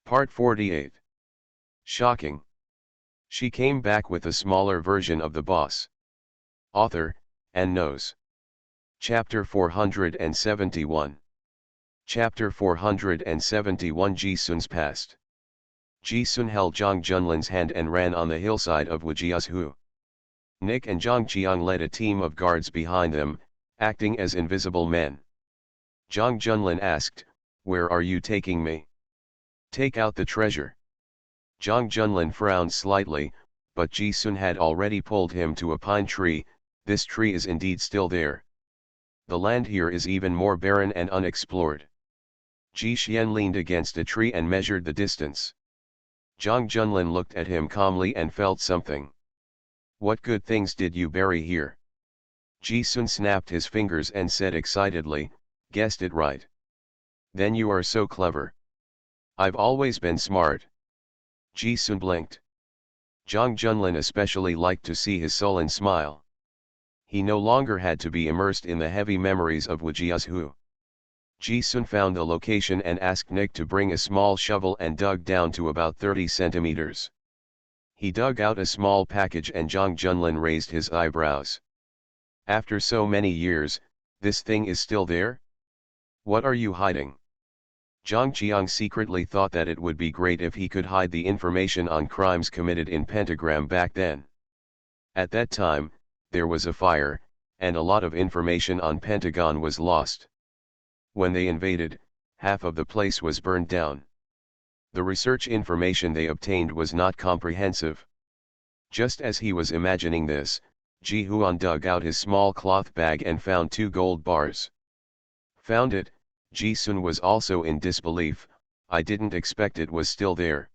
Part 48. Shocking. She came back with a smaller version of the boss. Author, and knows. Chapter 471. Chapter 471 Ji-sun's past. Ji-sun held Zhang Junlin's hand and ran on the hillside of Wujiazhu. Nick and Zhang Qiang led a team of guards behind them, acting as invisible men. Zhang Junlin asked, "Where are you taking me?" "Take out the treasure." Zhang Junlin frowned slightly, but Ji-sun had already pulled him to a pine tree. This tree is indeed still there. The land here is even more barren and unexplored. Ji Xian leaned against a tree and measured the distance. Zhang Junlin looked at him calmly and felt something. "What good things did you bury here?" Ji-sun snapped his fingers and said excitedly, "Guessed it right. Then you are so clever." "I've always been smart." Ji-sun blinked. Zhang Junlin especially liked to see his sullen smile. He no longer had to be immersed in the heavy memories of Wujiazhu. Ji-sun found the location and asked Nick to bring a small shovel and dug down to about 30 centimeters. He dug out a small package and Zhang Junlin raised his eyebrows. "After so many years, this thing is still there? What are you hiding?" Zhang Qiang secretly thought that it would be great if he could hide the information on crimes committed in Pentagram back then. At that time, there was a fire, and a lot of information on Pentagon was lost. When they invaded, half of the place was burned down. The research information they obtained was not comprehensive. Just as he was imagining this, Ji Huan dug out his small cloth bag and found 2 gold bars. "Found it." Ji-sun was also in disbelief. "I didn't expect it was still there."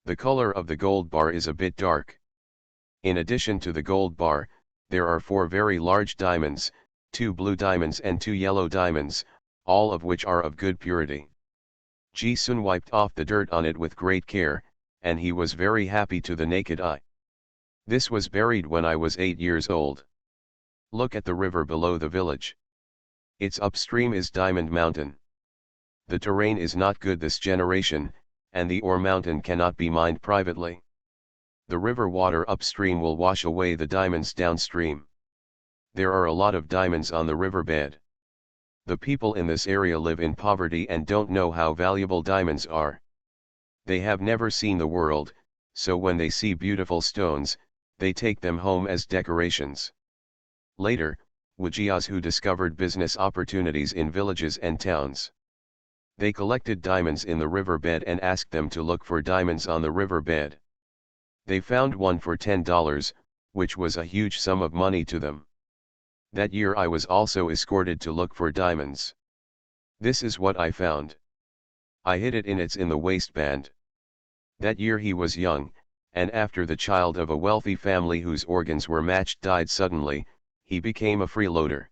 The color of the gold bar is a bit dark. In addition to the gold bar, there are 4 very large diamonds, 2 blue diamonds and 2 yellow diamonds, all of which are of good purity. Ji-sun wiped off the dirt on it with great care, and he was very happy to the naked eye. "This was buried when I was 8 years old. Look at the river below the village. Its upstream is Diamond Mountain. The terrain is not good this generation, and the ore mountain cannot be mined privately. The river water upstream will wash away the diamonds downstream. There are a lot of diamonds on the riverbed. The people in this area live in poverty and don't know how valuable diamonds are. They have never seen the world, so when they see beautiful stones, they take them home as decorations." Later, Wujiazhu discovered business opportunities in villages and towns. They collected diamonds in the riverbed and asked them to look for diamonds on the riverbed. They found one for $10, which was a huge sum of money to them. That year I was also escorted to look for diamonds. This is what I found. I hid it in the waistband. That year he was young, and after the child of a wealthy family whose organs were matched died suddenly, he became a freeloader.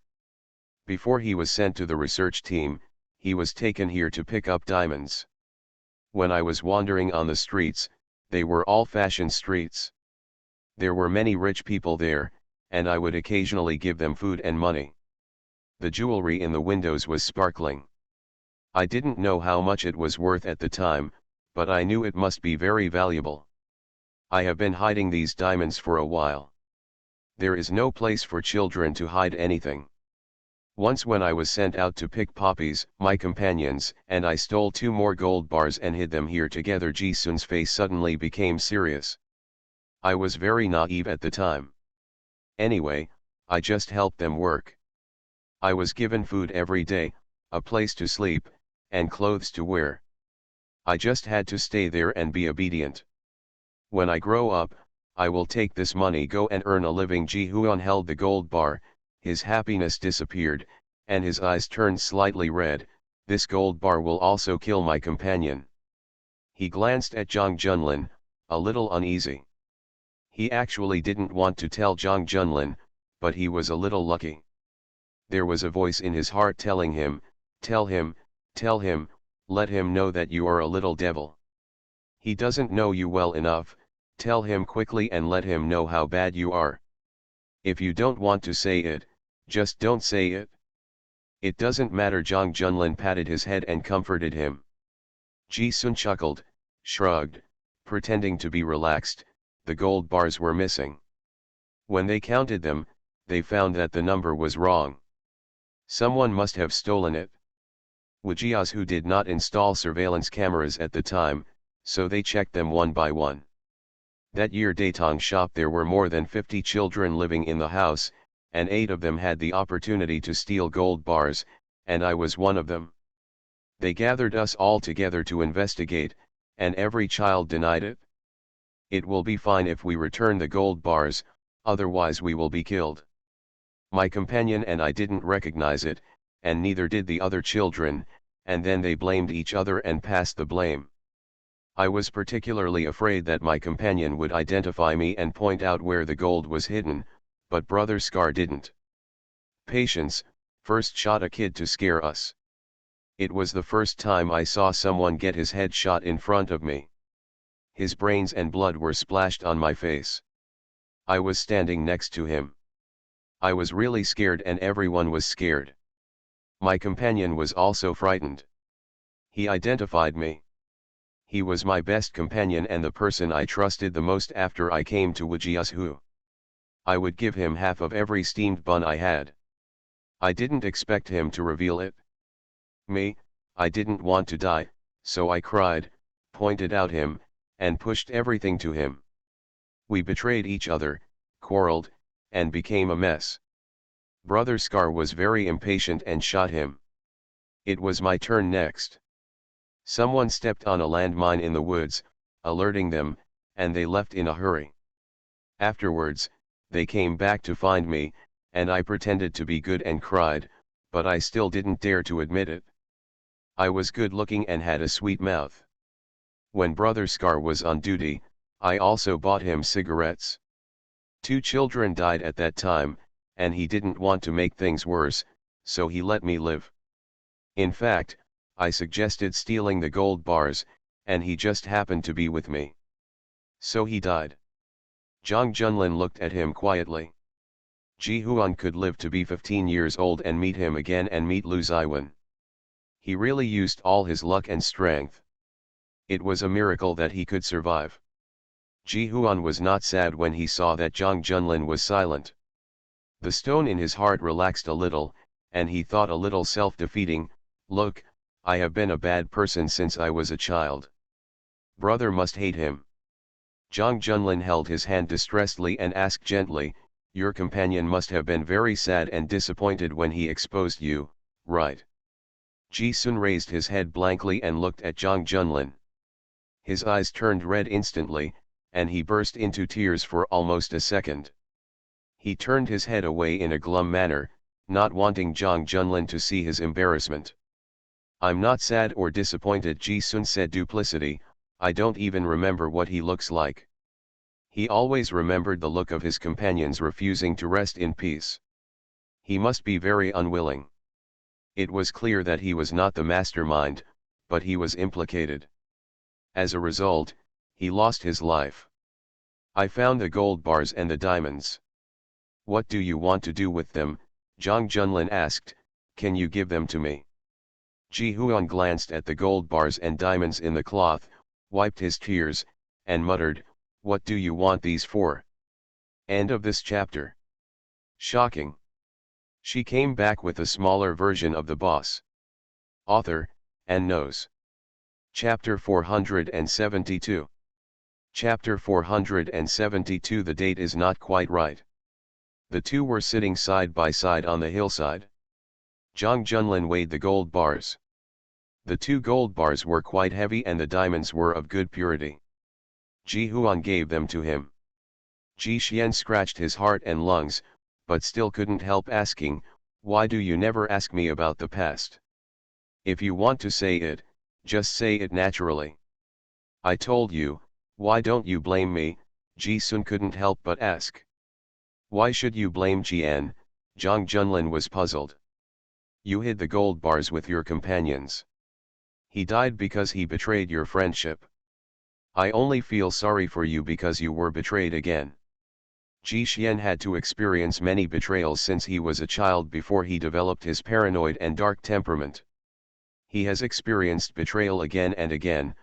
Before he was sent to the research team, he was taken here to pick up diamonds. When I was wandering on the streets, they were all fashion streets. There were many rich people there, and I would occasionally give them food and money. The jewelry in the windows was sparkling. I didn't know how much it was worth at the time, but I knew it must be very valuable. I have been hiding these diamonds for a while. There is no place for children to hide anything. Once when I was sent out to pick poppies, my companions and I stole 2 more gold bars and hid them here together." Ji-sun's face suddenly became serious. "I was very naive at the time. Anyway, I just helped them work. I was given food every day, a place to sleep, and clothes to wear. I just had to stay there and be obedient. When I grow up, I will take this money, go and earn a living." Ji Huan held the gold bar, his happiness disappeared, and his eyes turned slightly red. "This gold bar will also kill my companion." He glanced at Zhang Junlin, a little uneasy. He actually didn't want to tell Zhang Junlin, but he was a little lucky. There was a voice in his heart telling him, tell him, let him know that you are a little devil. He doesn't know you well enough, tell him quickly and let him know how bad you are. If you don't want to say it, just don't say it. It doesn't matter." Zhang Junlin patted his head and comforted him. Ji-sun chuckled, shrugged, pretending to be relaxed. The gold bars were missing. When they counted them, they found that the number was wrong. Someone must have stolen it. Wajiazu did not install surveillance cameras at the time, so they checked them one by one. That year Datong shop there were more than 50 children living in the house, and 8 of them had the opportunity to steal gold bars, and I was one of them. They gathered us all together to investigate, and every child denied it. It will be fine if we return the gold bars, otherwise we will be killed. My companion and I didn't recognize it, and neither did the other children, and then they blamed each other and passed the blame. I was particularly afraid that my companion would identify me and point out where the gold was hidden, but Brother Scar didn't. Patience, first shot a kid to scare us. It was the first time I saw someone get his head shot in front of me. His brains and blood were splashed on my face. I was standing next to him. I was really scared and everyone was scared. My companion was also frightened. He identified me. He was my best companion and the person I trusted the most after I came to Wajiazu. I would give him half of every steamed bun I had. I didn't expect him to reveal it. I didn't want to die, so I cried, pointed out him, and pushed everything to him. We betrayed each other, quarreled, and became a mess. Brother Scar was very impatient and shot him. It was my turn next. Someone stepped on a landmine in the woods, alerting them, and they left in a hurry. Afterwards, they came back to find me, and I pretended to be good and cried, but I still didn't dare to admit it. I was good looking and had a sweet mouth. When Brother Scar was on duty, I also bought him cigarettes. 2 children died at that time, and he didn't want to make things worse, so he let me live. In fact, I suggested stealing the gold bars, and he just happened to be with me. So he died. Zhang Junlin looked at him quietly. Ji Huan could live to be 15 years old and meet him again and meet Lu Ziwen. He really used all his luck and strength. It was a miracle that he could survive. Ji Huan was not sad when he saw that Zhang Junlin was silent. The stone in his heart relaxed a little, and he thought a little self-defeating, look, I have been a bad person since I was a child. Brother must hate him. Zhang Junlin held his hand distressedly and asked gently, your companion must have been very sad and disappointed when he exposed you, right? Ji Sun raised his head blankly and looked at Zhang Junlin. His eyes turned red instantly, and he burst into tears for almost a second. He turned his head away in a glum manner, not wanting Zhang Junlin to see his embarrassment. I'm not sad or disappointed, Ji Sun said duplicity, I don't even remember what he looks like. He always remembered the look of his companions refusing to rest in peace. He must be very unwilling. It was clear that he was not the mastermind, but he was implicated. As a result, he lost his life. I found the gold bars and the diamonds. What do you want to do with them? Zhang Junlin asked, can you give them to me? Ji Huan glanced at the gold bars and diamonds in the cloth, wiped his tears, and muttered, what do you want these for? End of this chapter. Shocking. She came back with a smaller version of the boss. Author, and knows. Chapter 472. Chapter 472. The date is not quite right. The two were sitting side by side on the hillside. Zhang Junlin weighed the gold bars. The 2 gold bars were quite heavy and the diamonds were of good purity. Ji Huan gave them to him. Ji Xian scratched his heart and lungs, but still couldn't help asking, why do you never ask me about the past? If you want to say it, just say it naturally. I told you, why don't you blame me? Ji Sun couldn't help but ask. Why should you blame Jian? Zhang Junlin was puzzled. You hid the gold bars with your companions. He died because he betrayed your friendship. I only feel sorry for you because you were betrayed again. Ji Xian had to experience many betrayals since he was a child before he developed his paranoid and dark temperament. He has experienced betrayal again and again,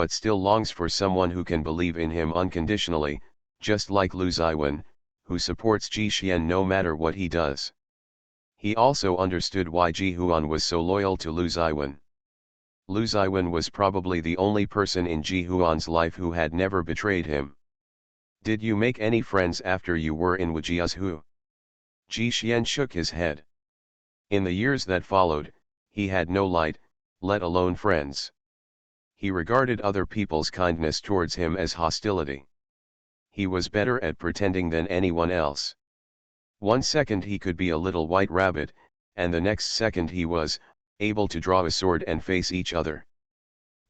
but still longs for someone who can believe in him unconditionally, just like Lu Ziwen, who supports Ji Xian no matter what he does. He also understood why Ji Huan was so loyal to Lu Ziwen. Lu Ziwen was probably the only person in Ji Huan's life who had never betrayed him. Did you make any friends after you were in Wujiazhu? Ji Xian shook his head. In the years that followed, he had no light, let alone friends. He regarded other people's kindness towards him as hostility. He was better at pretending than anyone else. One second he could be a little white rabbit, and the next second he was able to draw a sword and face each other.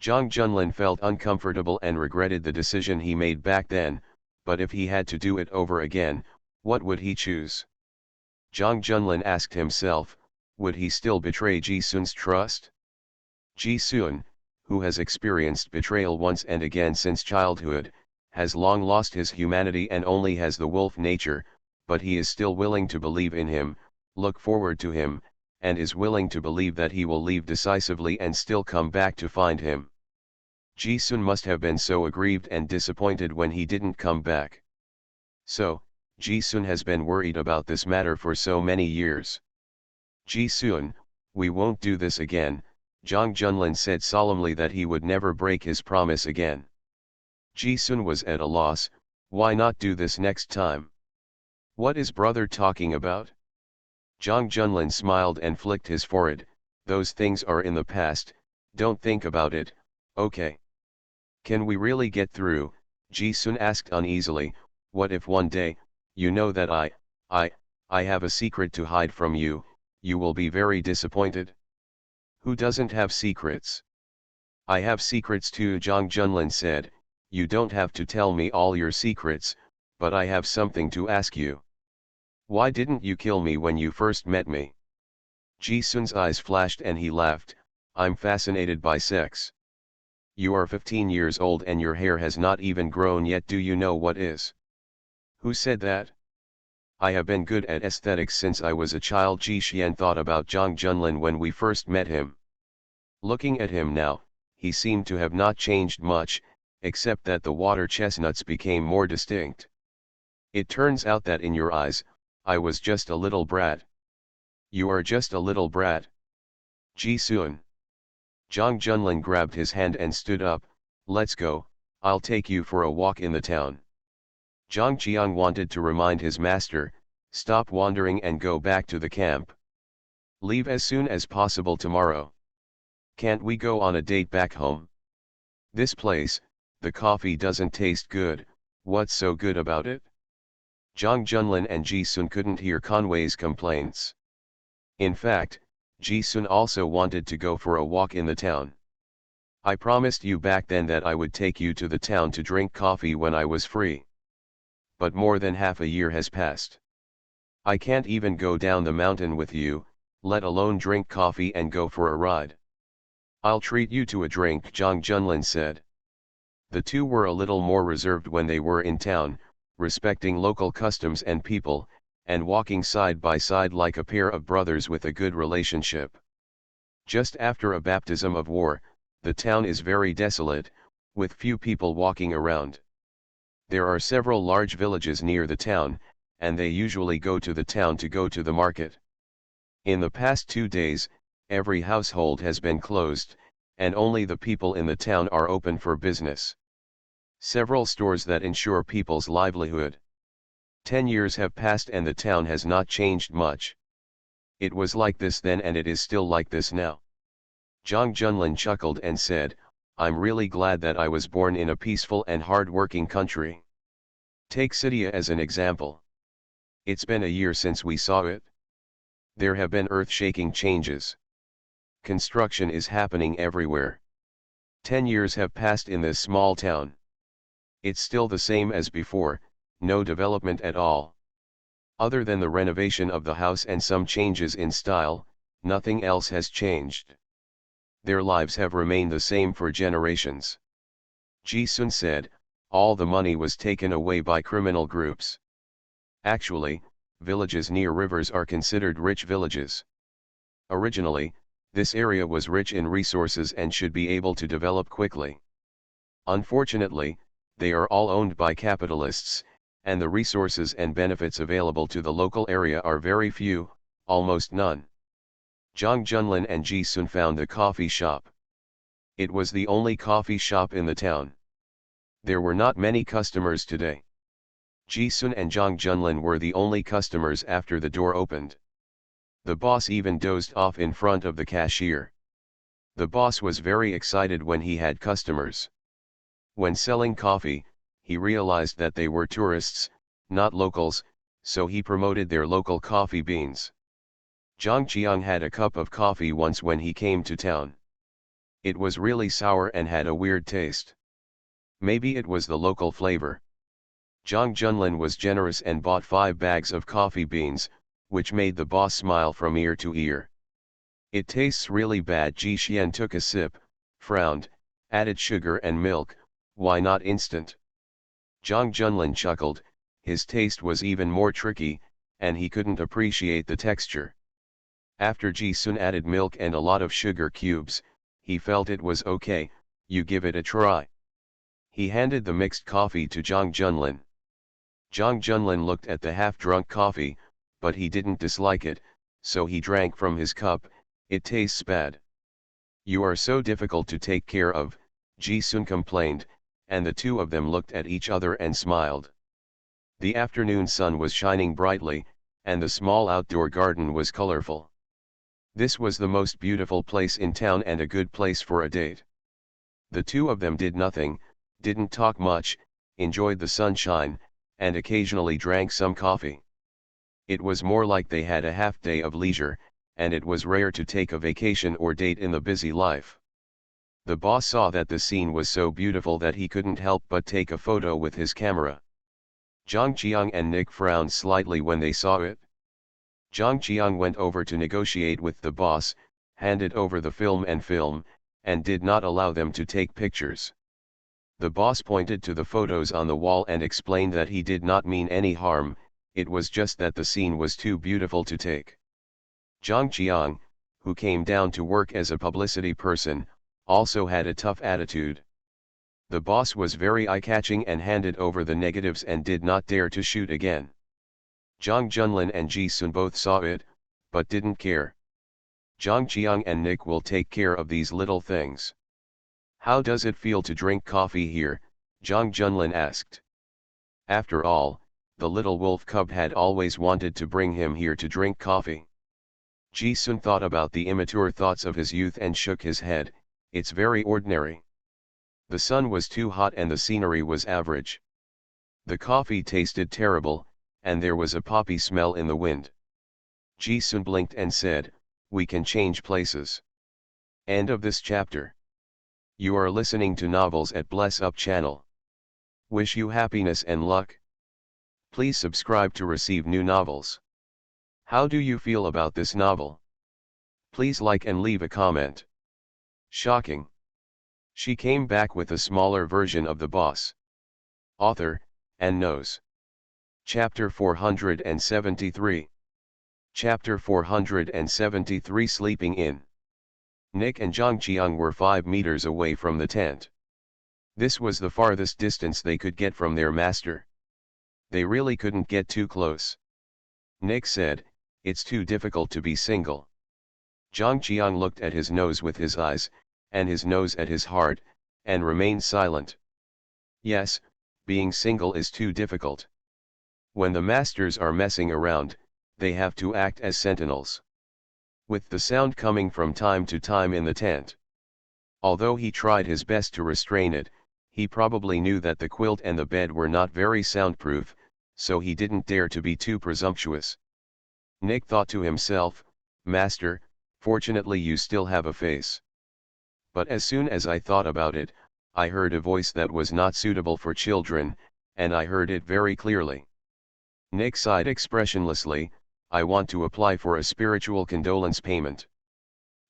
Zhang Junlin felt uncomfortable and regretted the decision he made back then, but if he had to do it over again, what would he choose? Zhang Junlin asked himself, would he still betray Ji Sun's trust? Ji Sun, who has experienced betrayal once and again since childhood, has long lost his humanity and only has the wolf nature, but he is still willing to believe in him, look forward to him, and is willing to believe that he will leave decisively and still come back to find him. Ji Sun must have been so aggrieved and disappointed when he didn't come back. So, Ji Sun has been worried about this matter for so many years. Ji Sun, we won't do this again. Zhang Junlin said solemnly that he would never break his promise again. Ji Sun was at a loss. Why not do this next time? What is brother talking about? Zhang Junlin smiled and flicked his forehead. Those things are in the past, don't think about it, okay? Can we really get through? Ji Sun asked uneasily. What if one day, you know that I have a secret to hide from you, you will be very disappointed? Who doesn't have secrets? I have secrets too, Zhang Junlin said. You don't have to tell me all your secrets, but I have something to ask you. Why didn't you kill me when you first met me? Ji Sun's eyes flashed and he laughed. I'm fascinated by sex. You are 15 years old and your hair has not even grown yet. Do you know what is? Who said that? I have been good at aesthetics since I was a child. Ji Xian thought about Zhang Junlin when we first met him. Looking at him now, he seemed to have not changed much, except that the water chestnuts became more distinct. It turns out that in your eyes, I was just a little brat. You are just a little brat. Ji Sun. Zhang Junlin grabbed his hand and stood up. Let's go, I'll take you for a walk in the town. Zhang Qiang wanted to remind his master, stop wandering and go back to the camp. Leave as soon as possible tomorrow. Can't we go on a date back home? This place, the coffee doesn't taste good. What's so good about it? Zhang Junlin and Ji Sun couldn't hear Conway's complaints. In fact, Ji Sun also wanted to go for a walk in the town. I promised you back then that I would take you to the town to drink coffee when I was free. But more than half a year has passed. I can't even go down the mountain with you, let alone drink coffee and go for a ride. I'll treat you to a drink, Zhang Junlin said. The two were a little more reserved when they were in town, respecting local customs and people, and walking side by side like a pair of brothers with a good relationship. Just after a baptism of war, the town is very desolate, with few people walking around. There are several large villages near the town, and they usually go to the town to go to the market. In the past 2 days, every household has been closed, and only the people in the town are open for business. Several stores that ensure people's livelihood. 10 years have passed and the town has not changed much. It was like this then and it is still like this now. Zhang Junlin chuckled and said, I'm really glad that I was born in a peaceful and hard-working country. Take Sitia as an example. It's been a year since we saw it. There have been earth-shaking changes. Construction is happening everywhere. 10 years have passed in this small town. It's still the same as before, no development at all. Other than the renovation of the house and some changes in style, nothing else has changed. Their lives have remained the same for generations. Ji Sun said, all the money was taken away by criminal groups. Actually, villages near rivers are considered rich villages. Originally, this area was rich in resources and should be able to develop quickly. Unfortunately, they are all owned by capitalists, and the resources and benefits available to the local area are very few, almost none. Jang Junlin and Ji Sun found the coffee shop. It was the only coffee shop in the town. There were not many customers today. Ji Sun and Jang Junlin were the only customers after the door opened. The boss even dozed off in front of the cashier. The boss was very excited when he had customers. When selling coffee, he realized that they were tourists, not locals, so he promoted their local coffee beans. Zhang Qiang had a cup of coffee once when he came to town. It was really sour and had a weird taste. Maybe it was the local flavor. Zhang Junlin was generous and bought 5 bags of coffee beans, which made the boss smile from ear to ear. It tastes really bad. Ji Xian took a sip, frowned, added sugar and milk. Why not instant? Zhang Junlin chuckled, his taste was even more tricky, and he couldn't appreciate the texture. After Ji Sun added milk and a lot of sugar cubes, he felt it was okay. You give it a try. He handed the mixed coffee to Zhang Junlin. Zhang Junlin looked at the half-drunk coffee, but he didn't dislike it, so he drank from his cup. It tastes bad. You are so difficult to take care of, Ji Sun complained, and the two of them looked at each other and smiled. The afternoon sun was shining brightly, and the small outdoor garden was colorful. This was the most beautiful place in town and a good place for a date. The two of them did nothing, didn't talk much, enjoyed the sunshine, and occasionally drank some coffee. It was more like they had a half day of leisure, and it was rare to take a vacation or date in the busy life. The boss saw that the scene was so beautiful that he couldn't help but take a photo with his camera. Zhang Qiang and Nick frowned slightly when they saw it. Zhang Qiang went over to negotiate with the boss, handed over the film, and did not allow them to take pictures. The boss pointed to the photos on the wall and explained that he did not mean any harm, it was just that the scene was too beautiful to take. Zhang Qiang, who came down to work as a publicity person, also had a tough attitude. The boss was very eye-catching and handed over the negatives and did not dare to shoot again. Zhang Junlin and Ji Sun both saw it, but didn't care. Zhang Qiang and Nick will take care of these little things. How does it feel to drink coffee here? Zhang Junlin asked. After all, the little wolf cub had always wanted to bring him here to drink coffee. Ji Sun thought about the immature thoughts of his youth and shook his head. It's very ordinary. The sun was too hot and the scenery was average. The coffee tasted terrible, and there was a poppy smell in the wind. Ji Sun blinked and said, "We can change places." End of this chapter. You are listening to novels at Bless Up channel. Wish you happiness and luck. Please subscribe to receive new novels. How do you feel about this novel? Please like and leave a comment. Shocking. She came back with a smaller version of the boss. Author, and knows. Chapter 473. Chapter 473 Sleeping In. Nick and Zhang Qiang were 5 meters away from the tent. This was the farthest distance they could get from their master. They really couldn't get too close. Nick said, "It's too difficult to be single." Zhang Qiang looked at his nose with his eyes, and his nose at his heart, and remained silent. Yes, being single is too difficult. When the masters are messing around, they have to act as sentinels. With the sound coming from time to time in the tent. Although he tried his best to restrain it, he probably knew that the quilt and the bed were not very soundproof, so he didn't dare to be too presumptuous. Nick thought to himself, "Master, fortunately you still have a face." But as soon as I thought about it, I heard a voice that was not suitable for children, and I heard it very clearly. Nick sighed expressionlessly, "I want to apply for a spiritual condolence payment."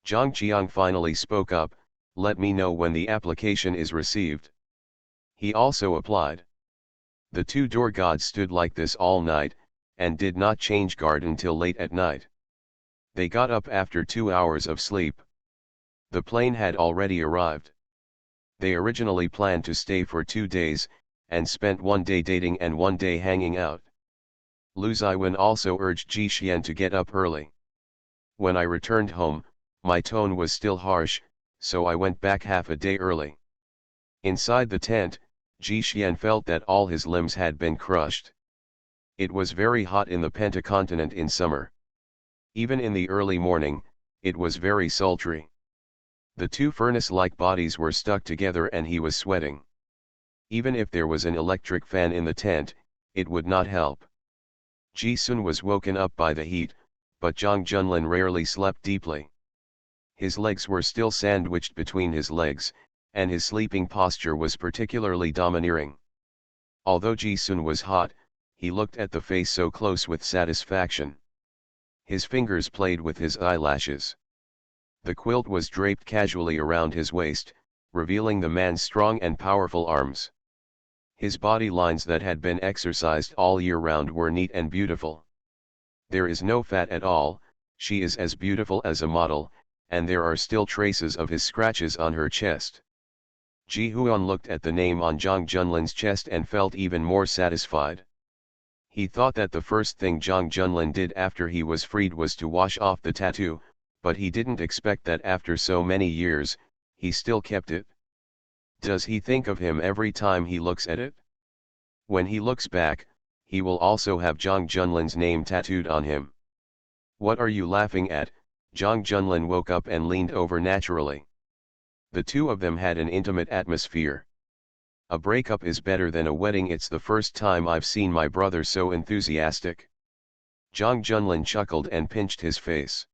Zhang Qiang finally spoke up, "Let me know when the application is received." He also applied. The two door gods stood like this all night, and did not change guard until late at night. They got up after 2 hours of sleep. The plane had already arrived. They originally planned to stay for 2 days, and spent one day dating and one day hanging out. Lu Ziwen also urged Ji Xian to get up early. When I returned home, my tone was still harsh, so I went back half a day early. Inside the tent, Ji Xian felt that all his limbs had been crushed. It was very hot in the Pentacontinent in summer. Even in the early morning, it was very sultry. The two furnace-like bodies were stuck together and he was sweating. Even if there was an electric fan in the tent, it would not help. Ji Sun was woken up by the heat, but Zhang Junlin rarely slept deeply. His legs were still sandwiched between his legs, and his sleeping posture was particularly domineering. Although Ji Sun was hot, he looked at the face so close with satisfaction. His fingers played with his eyelashes. The quilt was draped casually around his waist, revealing the man's strong and powerful arms. His body lines that had been exercised all year round were neat and beautiful. There is no fat at all, she is as beautiful as a model, and there are still traces of his scratches on her chest. Ji Huan looked at the name on Zhang Junlin's chest and felt even more satisfied. He thought that the first thing Zhang Junlin did after he was freed was to wash off the tattoo, but he didn't expect that after so many years, he still kept it. Does he think of him every time he looks at it? When he looks back, he will also have Zhang Junlin's name tattooed on him. What are you laughing at? Zhang Junlin woke up and leaned over naturally. The two of them had an intimate atmosphere. A breakup is better than a wedding. It's the first time I've seen my brother so enthusiastic. Zhang Junlin chuckled and pinched his face.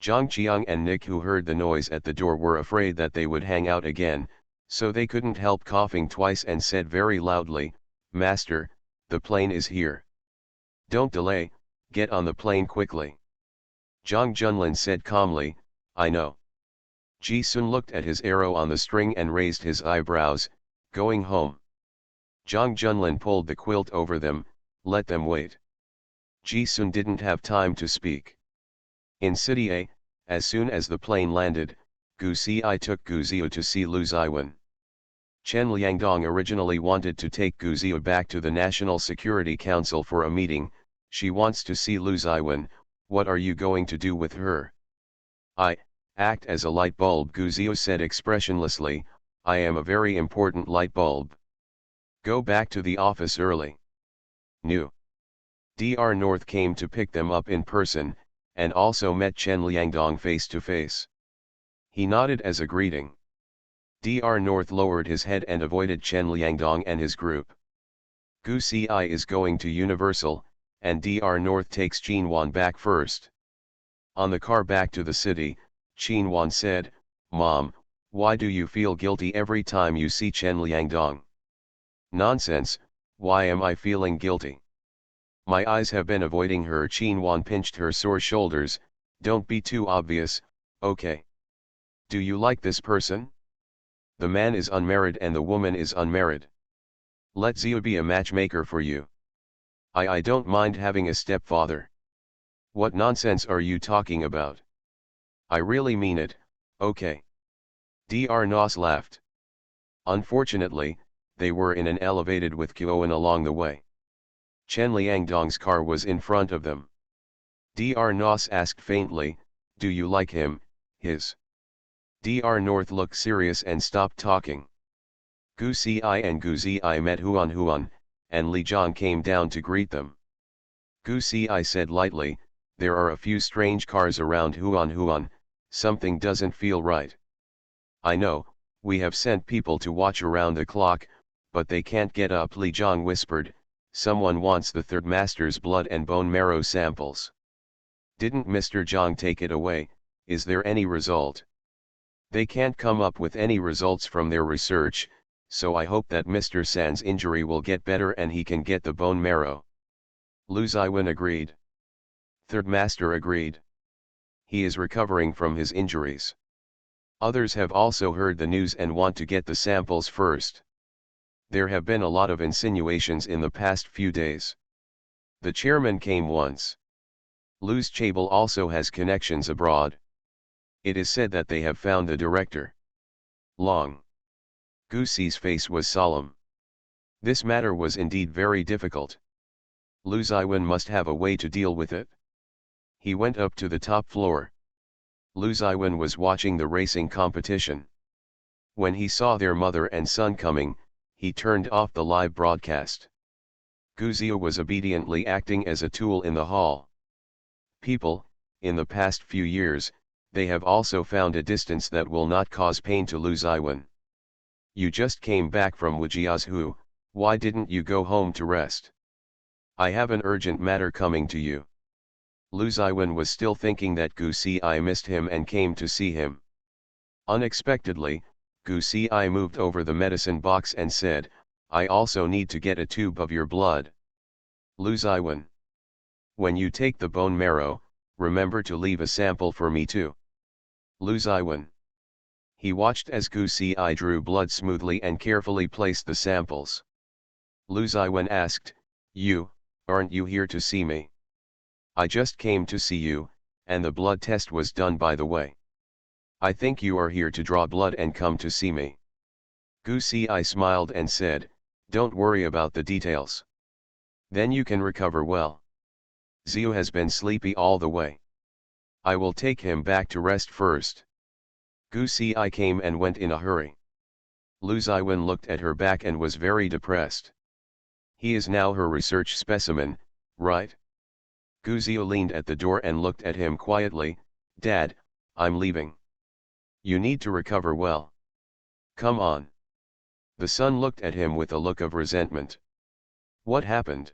Zhang Qiang and Nick, who heard the noise at the door, were afraid that they would hang out again, so they couldn't help coughing twice and said very loudly, "Master, the plane is here. Don't delay, get on the plane quickly." Zhang Junlin said calmly, "I know." Ji Sun looked at his arrow on the string and raised his eyebrows, "Going home." Zhang Junlin pulled the quilt over them, "Let them wait." Ji Sun didn't have time to speak. In City A, as soon as the plane landed, Gu Xi took Gu Ziu to see Lu Ziwen. Chen Liangdong originally wanted to take Gu Ziu back to the National Security Council for a meeting. "She wants to see Lu Ziwen, what are you going to do with her?" "I act as a light bulb," Gu Ziu said expressionlessly. "I am a very important light bulb. Go back to the office early." New Dr. North came to pick them up in person, and also met Chen Liangdong face to face. He nodded as a greeting. Dr. North lowered his head and avoided Chen Liangdong and his group. Gu Xi is going to Universal, and Dr. North takes Qinwan back first. On the car back to the city, Qinwan said, "Mom, why do you feel guilty every time you see Chen Liangdong?" "Nonsense, why am I feeling guilty? My eyes have been avoiding her." Qinwan pinched her sore shoulders. "Don't be too obvious, okay? Do you like this person? The man is unmarried and the woman is unmarried. Let Ziu be a matchmaker for you." I don't mind having a stepfather." "What nonsense are you talking about?" "I really mean it, okay?" Dr. Nos laughed. Unfortunately, they were in an elevated with Kuoan along the way. Chen Liangdong's car was in front of them. Dr. Nos asked faintly, "Do you like him, his?" Dr. North looked serious and stopped talking. Gu Xi and Gu Zi met Huan, and Li Zhang came down to greet them. Gu Xi said lightly, "There are a few strange cars around Huan, something doesn't feel right." "I know, we have sent people to watch around the clock, but they can't get up," Li Zhang whispered. "Someone wants the third master's blood and bone marrow samples. Didn't Mr. Zhang take it away? Is there any result?" "They can't come up with any results from their research, so I hope that Mr. San's injury will get better and he can get the bone marrow." Lu Ziwen agreed. Third Master agreed. He is recovering from his injuries. Others have also heard the news and want to get the samples first. There have been a lot of insinuations in the past few days. The chairman came once. Lu's Chable also has connections abroad. It is said that they have found the director. Long Gu Si's face was solemn. This matter was indeed very difficult. Lu Ziwen must have a way to deal with it. He went up to the top floor. Lu Ziwen was watching the racing competition. When he saw their mother and son coming, he turned off the live broadcast. Gu Zia was obediently acting as a tool in the hall. People, in the past few years, they have also found a distance that will not cause pain to Lu Ziwen. You just came back from Wujiazhu, why didn't you go home to rest? I have an urgent matter coming to you. Lu Ziwen was still thinking that Gu Si missed him and came to see him. Unexpectedly, Gu Si moved over the medicine box and said, I also need to get a tube of your blood. Lu Ziwen. When you take the bone marrow, remember to leave a sample for me too. Lu Ziwen. He watched as Gu Si drew blood smoothly and carefully placed the samples. Lu Ziwen asked, aren't you here to see me? I just came to see you, and the blood test was done by the way. I think you are here to draw blood and come to see me. Gu Si smiled and said, don't worry about the details. Then you can recover well. Ziu has been sleepy all the way. I will take him back to rest first. Gu Si came and went in a hurry. Lu Ziwen looked at her back and was very depressed. He is now her research specimen, right? Gu Zia leaned at the door and looked at him quietly, Dad, I'm leaving. You need to recover well. Come on. The son looked at him with a look of resentment. What happened?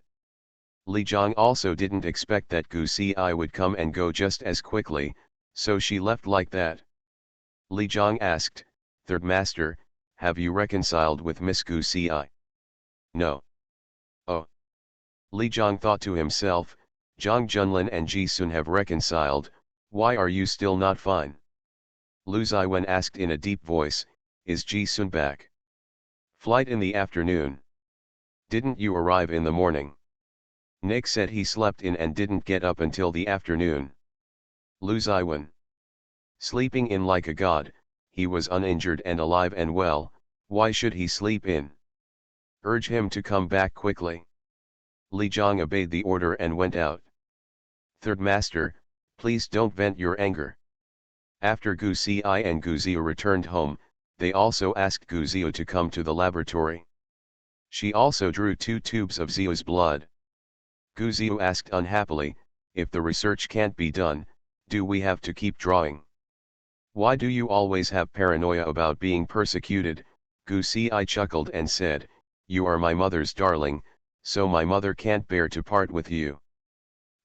Li Zhang also didn't expect that Gu Si would come and go just as quickly, so she left like that. Li Zhang asked, Third Master, have you reconciled with Miss Gu Si? No. Oh. Li Zhang thought to himself, Zhang Junlin and Ji Sun have reconciled, why are you still not fine? Lu Ziwen asked in a deep voice, is Ji Sun back? Flight in the afternoon. Didn't you arrive in the morning? Nick said he slept in and didn't get up until the afternoon. Lu Ziwen. Sleeping in like a god, he was uninjured and alive and well, why should he sleep in? Urge him to come back quickly. Li Zhang obeyed the order and went out. Third Master, please don't vent your anger. After Gu Si and Gu Zia returned home, they also asked Gu Zia to come to the laboratory. She also drew 2 tubes of Zia's blood. Gu Zia asked unhappily, if the research can't be done, do we have to keep drawing? Why do you always have paranoia about being persecuted? Gu Si chuckled and said, you are my mother's darling, so my mother can't bear to part with you.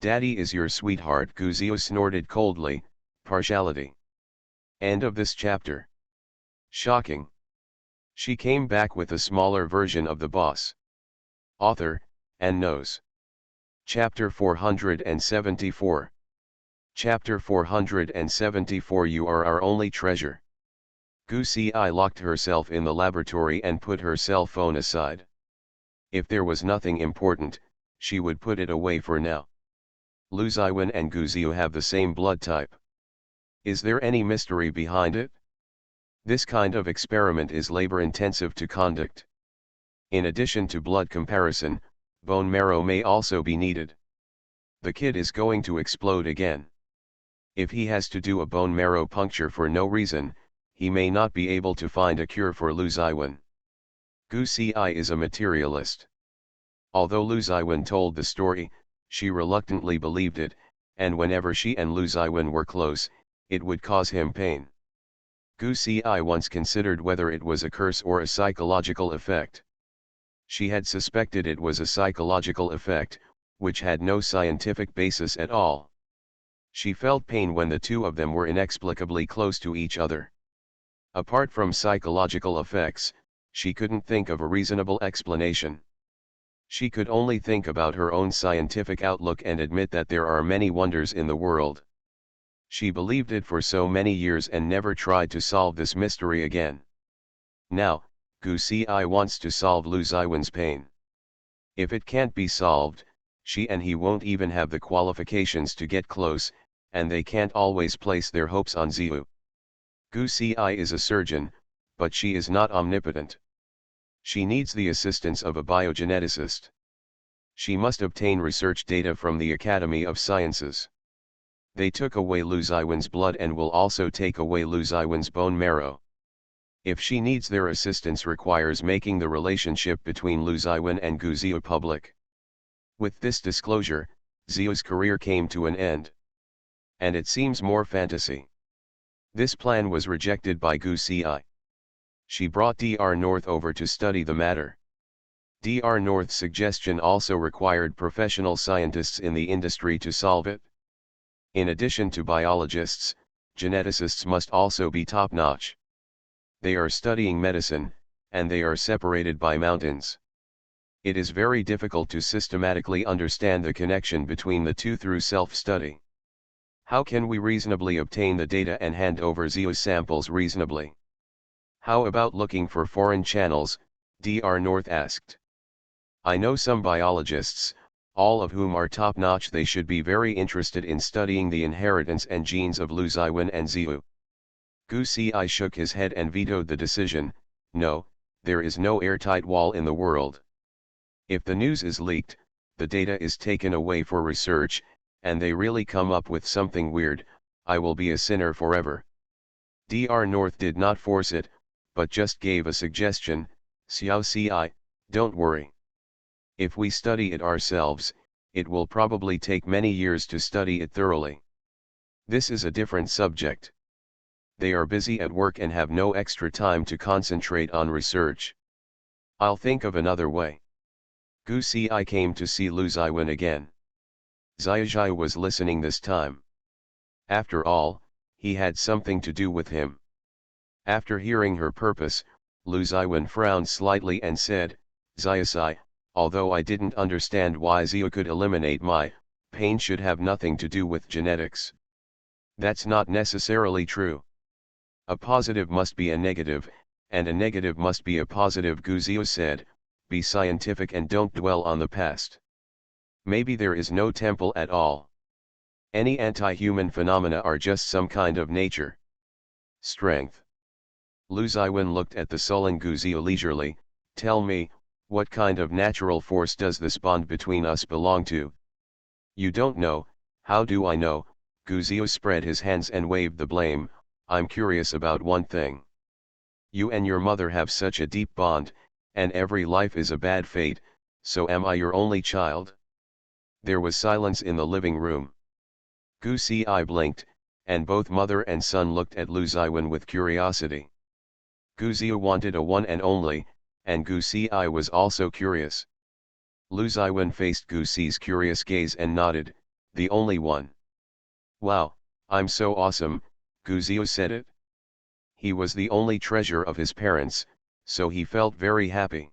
Daddy is your sweetheart. Gu Zia snorted coldly, partiality. End of this chapter. Shocking. She came back with a smaller version of the boss. Author, and knows. Chapter 474. Chapter 474 You are our only treasure. Gu Si locked herself in the laboratory and put her cell phone aside. If there was nothing important, she would put it away for now. Lu Ziwen and Gu Zia have the same blood type. Is there any mystery behind it? This kind of experiment is labor-intensive to conduct. In addition to blood comparison, bone marrow may also be needed. The kid is going to explode again. If he has to do a bone marrow puncture for no reason, he may not be able to find a cure for Lu Ziwen. Gu Si is a materialist. Although Lu Ziwen told the story, she reluctantly believed it, and whenever she and Lu Ziwen were close, it would cause him pain. Gu Si once considered whether it was a curse or a psychological effect. She had suspected it was a psychological effect, which had no scientific basis at all. She felt pain when the two of them were inexplicably close to each other. Apart from psychological effects, she couldn't think of a reasonable explanation. She could only think about her own scientific outlook and admit that there are many wonders in the world. She believed it for so many years and never tried to solve this mystery again. Now, Gu Si wants to solve Lu Ziwen's pain. If it can't be solved, she and he won't even have the qualifications to get close, and they can't always place their hopes on Ziu. Gu Si is a surgeon, but she is not omnipotent. She needs the assistance of a biogeneticist. She must obtain research data from the Academy of Sciences. They took away Lu Ziwen's blood and will also take away Lu Ziwen's bone marrow. If she needs their assistance requires making the relationship between Lu Ziwen and Gu Ziyou public. With this disclosure, Ziyou's career came to an end. And it seems more fantasy. This plan was rejected by Gu Ci. She brought Dr. North over to study the matter. Dr. North's suggestion also required professional scientists in the industry to solve it. In addition to biologists, geneticists must also be top-notch. They are studying medicine, and they are separated by mountains. It is very difficult to systematically understand the connection between the two through self-study. How can we reasonably obtain the data and hand over Ziyou's samples reasonably? How about looking for foreign channels? Dr. North asked. I know some biologists, all of whom are top-notch. They should be very interested in studying the inheritance and genes of Lu Ziwen and Ziyou. Gu Ci shook his head and vetoed the decision. No, there is no airtight wall in the world. If the news is leaked, the data is taken away for research, and they really come up with something weird, I will be a sinner forever. Dr. North did not force it, but just gave a suggestion. Xiao Ci, don't worry. If we study it ourselves, it will probably take many years to study it thoroughly. This is a different subject. They are busy at work and have no extra time to concentrate on research. I'll think of another way. Gu Ci came to see Lu Ziwen again. Ziyazhai was listening this time. After all, he had something to do with him. After hearing her purpose, Lu Ziwen frowned slightly and said, Ziyazhai, although I didn't understand why Ziyou could eliminate my pain should have nothing to do with genetics. That's not necessarily true. A positive must be a negative, and a negative must be a positive. Gu Ziyou said, be scientific and don't dwell on the past. Maybe there is no temple at all. Any anti-human phenomena are just some kind of nature. Strength. Lu Ziwen looked at the sullen Gu Ziyou leisurely. Tell me, what kind of natural force does this bond between us belong to? You don't know. How do I know? Gu Ziyou spread his hands and waved the blame. I'm curious about one thing. You and your mother have such a deep bond, and every life is a bad fate, so am I your only child? There was silence in the living room. Gu Ci blinked, and both mother and son looked at Lu Ziwen with curiosity. Gu Ziyou wanted a one and only, and Gu Ci was also curious. Lu Ziwen faced Gu Ci's curious gaze and nodded, the only one. Wow, I'm so awesome, Gu Ziyou said it. He was the only treasure of his parents, so he felt very happy.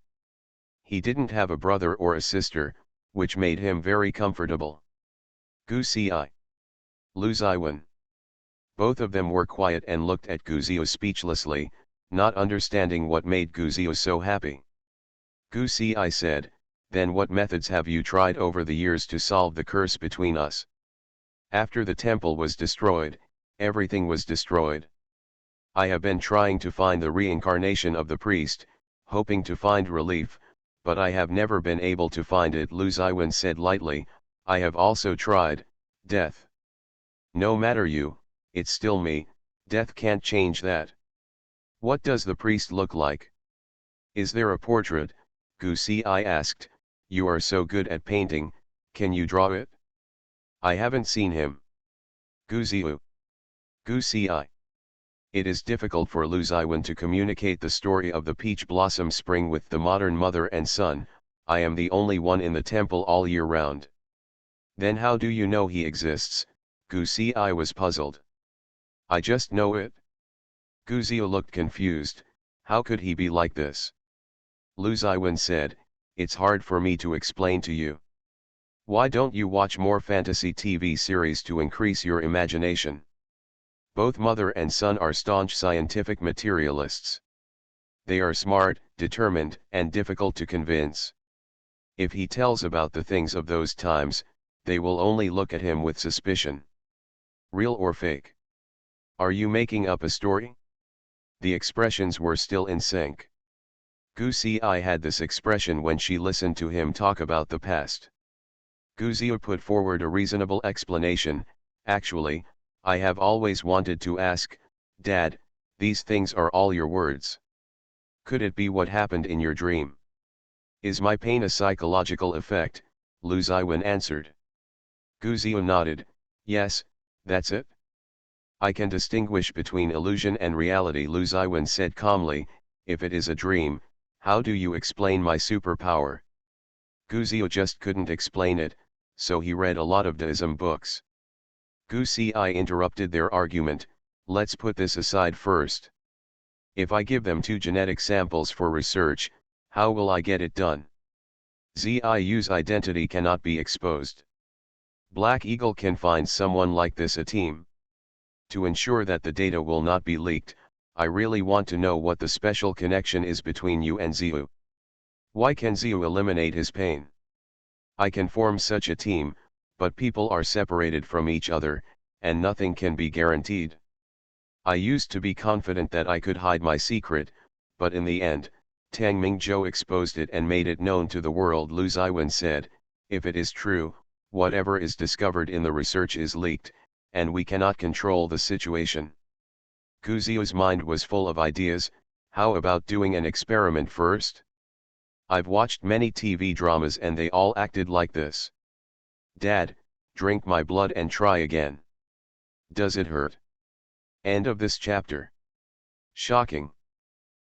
He didn't have a brother or a sister, which made him very comfortable. Gu Ci. Lu Ziwen. Both of them were quiet and looked at Gu Ziyou speechlessly, not understanding what made Gu Ziyou so happy. Gu Ci said, then what methods have you tried over the years to solve the curse between us? After the temple was destroyed, everything was destroyed. I have been trying to find the reincarnation of the priest, hoping to find relief, but I have never been able to find it. Lu Ziwen said lightly, I have also tried, death. No matter you, it's still me, death can't change that. What does the priest look like? Is there a portrait? Gu Ci asked, you are so good at painting, can you draw it? I haven't seen him. Gu Ziyou. Gu Ci. It is difficult for Lu Ziwen to communicate the story of the peach blossom spring with the modern mother and son. I am the only one in the temple all year round. Then how do you know he exists? Gu Ci was puzzled. I just know it. Gu Ziyou looked confused. How could he be like this? Lu Ziwen said, it's hard for me to explain to you. Why don't you watch more fantasy TV series to increase your imagination? Both mother and son are staunch scientific materialists. They are smart, determined, and difficult to convince. If he tells about the things of those times, they will only look at him with suspicion. Real or fake? Are you making up a story? The expressions were still in sync. Gu Ci had this expression when she listened to him talk about the past. Gu Ziu put forward a reasonable explanation. Actually, I have always wanted to ask, Dad, these things are all your words. Could it be what happened in your dream? Is my pain a psychological effect? Lu Ziwen answered. Gu Ziu nodded, yes, that's it. I can distinguish between illusion and reality, Lu Ziwen said calmly. If it is a dream, how do you explain my superpower? Gu Ziu just couldn't explain it, so he read a lot of Daism books. Gu Ci interrupted their argument. Let's put this aside first. If I give them 2 genetic samples for research, how will I get it done? Ziu's identity cannot be exposed. Black Eagle can find someone like this a team. To ensure that the data will not be leaked, I really want to know what the special connection is between you and Ziu. Why can Ziu eliminate his pain? I can form such a team, but people are separated from each other, and nothing can be guaranteed. I used to be confident that I could hide my secret, but in the end, Tang Mingzhou exposed it and made it known to the world, Lu Ziwen said. If it is true, whatever is discovered in the research is leaked, and we cannot control the situation. Gu Ziu's mind was full of ideas. How about doing an experiment first? I've watched many TV dramas and they all acted like this. Dad, drink my blood and try again. Does it hurt? End of this chapter. Shocking.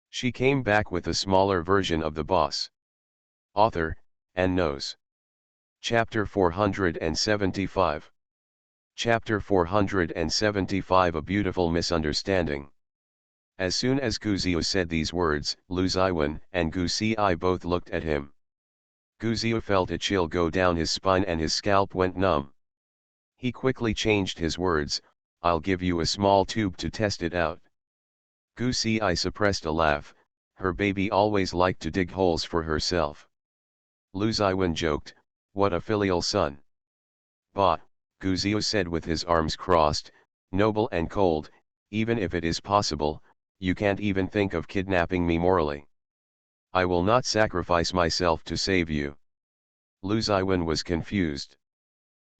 She came back with a smaller version of the boss. Author, and knows. Chapter 475. Chapter 475, A Beautiful Misunderstanding. As soon as Gu Ziu said these words, Lu Ziwen and Gu Ci both looked at him. Gu Ziu felt a chill go down his spine and his scalp went numb. He quickly changed his words, I'll give you a small tube to test it out. Gu Ci suppressed a laugh. Her baby always liked to dig holes for herself. Lu Ziwen joked, what a filial son. Bah, Gu Ziu said with his arms crossed, noble and cold, even if it is possible, you can't even think of kidnapping me morally. I will not sacrifice myself to save you. Lu Ziwen was confused.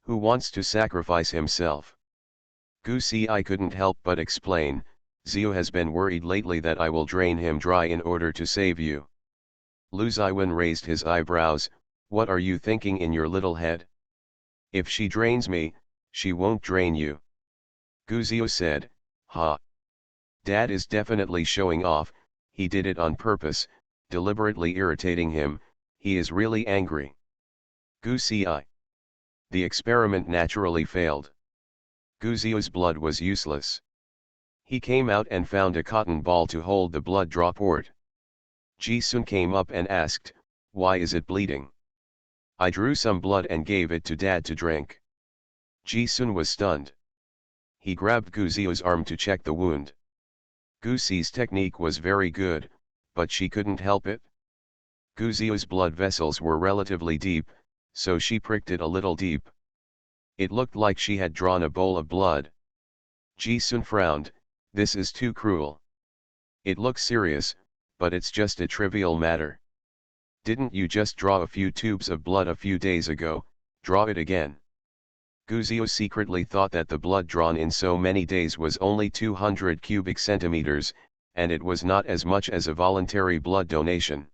Who wants to sacrifice himself? Gu Ci couldn't help but explain, Ziu has been worried lately that I will drain him dry in order to save you. Lu Ziwen raised his eyebrows, what are you thinking in your little head? If she drains me, she won't drain you. Gu Ziu said, ha. Dad is definitely showing off, he did it on purpose, deliberately irritating him, he is really angry. Gu Ci. The experiment naturally failed. Gu Ziu's blood was useless. He came out and found a cotton ball to hold the blood draw port. Ji Sun came up and asked, why is it bleeding? I drew some blood and gave it to Dad to drink. Ji Sun was stunned. He grabbed Gu Ziu's arm to check the wound. Gu Ci's technique was very good, but she couldn't help it. Gu Ziu's blood vessels were relatively deep, so she pricked it a little deep. It looked like she had drawn a bowl of blood. Ji Sun frowned, this is too cruel. It looks serious, but it's just a trivial matter. Didn't you just draw a few tubes of blood a few days ago? Draw it again. Gu Ziu secretly thought that the blood drawn in so many days was only 200 cubic centimeters, and it was not as much as a voluntary blood donation.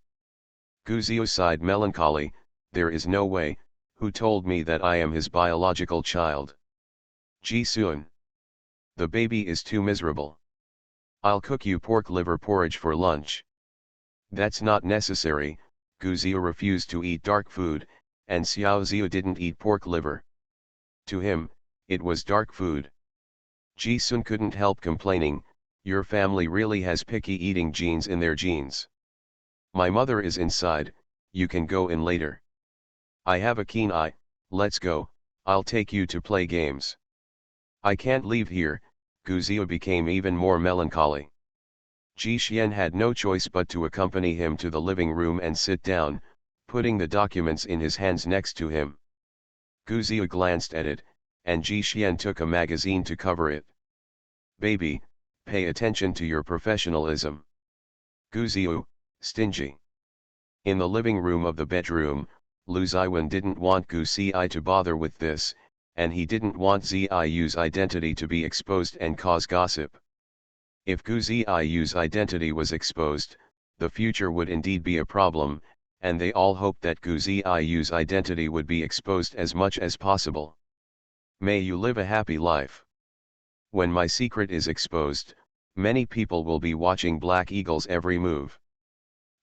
Gu Ziu sighed melancholy, there is no way, who told me that I am his biological child? Ji Sun. The baby is too miserable. I'll cook you pork liver porridge for lunch. That's not necessary. Gu Ziu refused to eat dark food, and Xiao Ziu didn't eat pork liver. To him, it was dark food. Ji Sun couldn't help complaining, your family really has picky eating genes in their genes. My mother is inside, you can go in later. I have a keen eye, let's go, I'll take you to play games. I can't leave here. Gu Ziu became even more melancholy. Ji Xian had no choice but to accompany him to the living room and sit down, putting the documents in his hands next to him. Gu Ziu glanced at it, and Ji Xian took a magazine to cover it. Baby, pay attention to your professionalism. Gu Ziu, stingy. In the living room of the bedroom, Lu Ziwen didn't want Gu Ci to bother with this, and he didn't want Ziyu's identity to be exposed and cause gossip. If Gu Ziyu's identity was exposed, the future would indeed be a problem, and they all hoped that Gu Ziyu's identity would be exposed as much as possible. May you live a happy life. When my secret is exposed, many people will be watching Black Eagle's every move.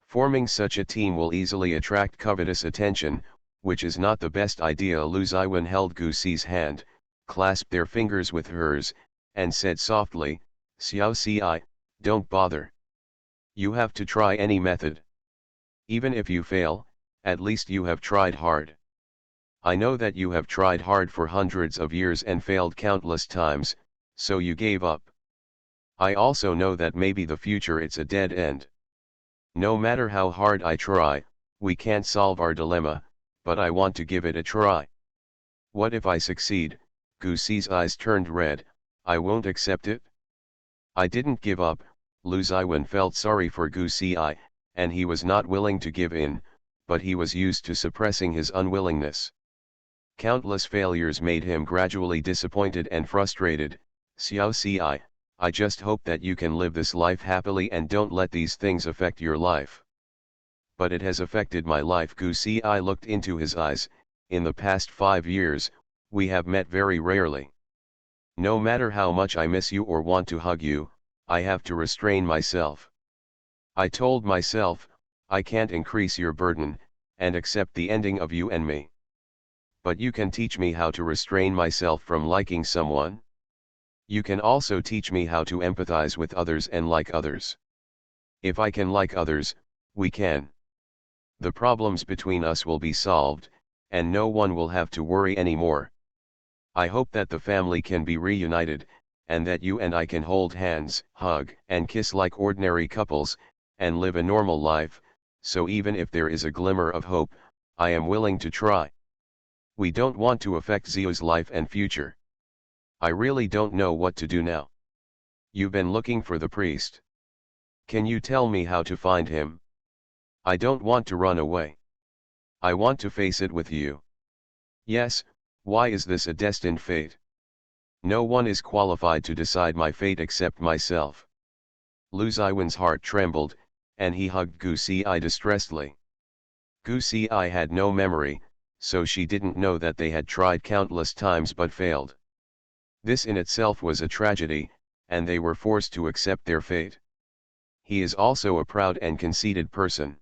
Forming such a team will easily attract covetous attention, which is not the best idea. Lu Ziwen held Gu Ci's hand, clasped their fingers with hers, and said softly, "Xiao Ci, don't bother. You have to try any method. Even if you fail, at least you have tried hard. I know that you have tried hard for hundreds of years and failed countless times, so you gave up. I also know that maybe the future it's a dead end. No matter how hard I try, we can't solve our dilemma, but I want to give it a try. What if I succeed?" Gu Ci's eyes turned red. "I won't accept it." I didn't give up. Lu Ziwen felt sorry for Gu Ci, and he was not willing to give in, but he was used to suppressing his unwillingness. Countless failures made him gradually disappointed and frustrated. "Xiao Ci, I just hope that you can live this life happily and don't let these things affect your life." "But it has affected my life." Gu Ci looked into his eyes. "In the past 5 years, we have met very rarely. No matter how much I miss you or want to hug you, I have to restrain myself. I told myself, I can't increase your burden, and accept the ending of you and me. But you can teach me how to restrain myself from liking someone. You can also teach me how to empathize with others and like others. If I can like others, we can. The problems between us will be solved, and no one will have to worry anymore. I hope that the family can be reunited, and that you and I can hold hands, hug, and kiss like ordinary couples, and live a normal life, so even if there is a glimmer of hope, I am willing to try. We don't want to affect Zio's life and future. I really don't know what to do now. You've been looking for the priest. Can you tell me how to find him? I don't want to run away. I want to face it with you." "Yes, why is this a destined fate? No one is qualified to decide my fate except myself." Lu Ziwen's heart trembled, and he hugged Gu Ci distressedly. Gu Ci had no memory, so she didn't know that they had tried countless times but failed. This in itself was a tragedy, and they were forced to accept their fate. He is also a proud and conceited person.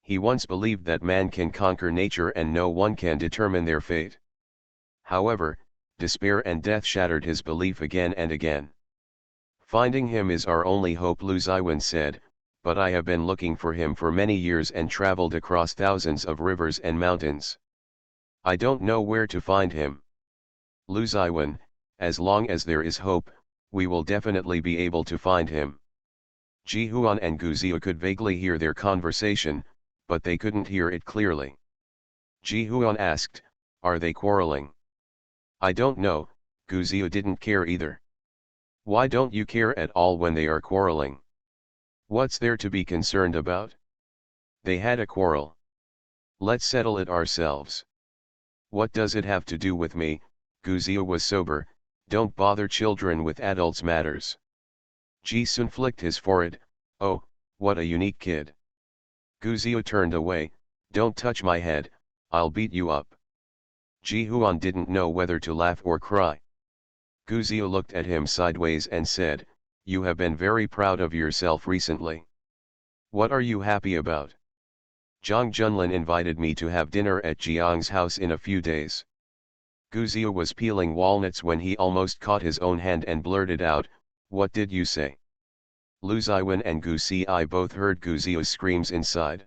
He once believed that man can conquer nature and no one can determine their fate. However, despair and death shattered his belief again and again. "Finding him is our only hope," Lu Ziwen said, "but I have been looking for him for many years and traveled across thousands of rivers and mountains. I don't know where to find him." "Lu Ziwen, as long as there is hope, we will definitely be able to find him." Ji Huan and Gu Zia could vaguely hear their conversation, but they couldn't hear it clearly. Ji Huan asked, "Are they quarreling?" "I don't know." Gu Zia didn't care either. "Why don't you care at all when they are quarreling? What's there to be concerned about? They had a quarrel. Let's settle it ourselves." "What does it have to do with me?" Gu Zia was sober. "Don't bother children with adults' matters." Ji Sun flicked his forehead. "Oh, what a unique kid." Gu Zia turned away. "Don't touch my head, I'll beat you up." Ji Huan didn't know whether to laugh or cry. Gu Zia looked at him sideways and said, "You have been very proud of yourself recently. What are you happy about?" "Zhang Junlin invited me to have dinner at Jiang's house in a few days." Gu Zia was peeling walnuts when he almost caught his own hand and blurted out, "What did you say?" Lu Ziwen and Gu Ci both heard Gu Zia's screams inside.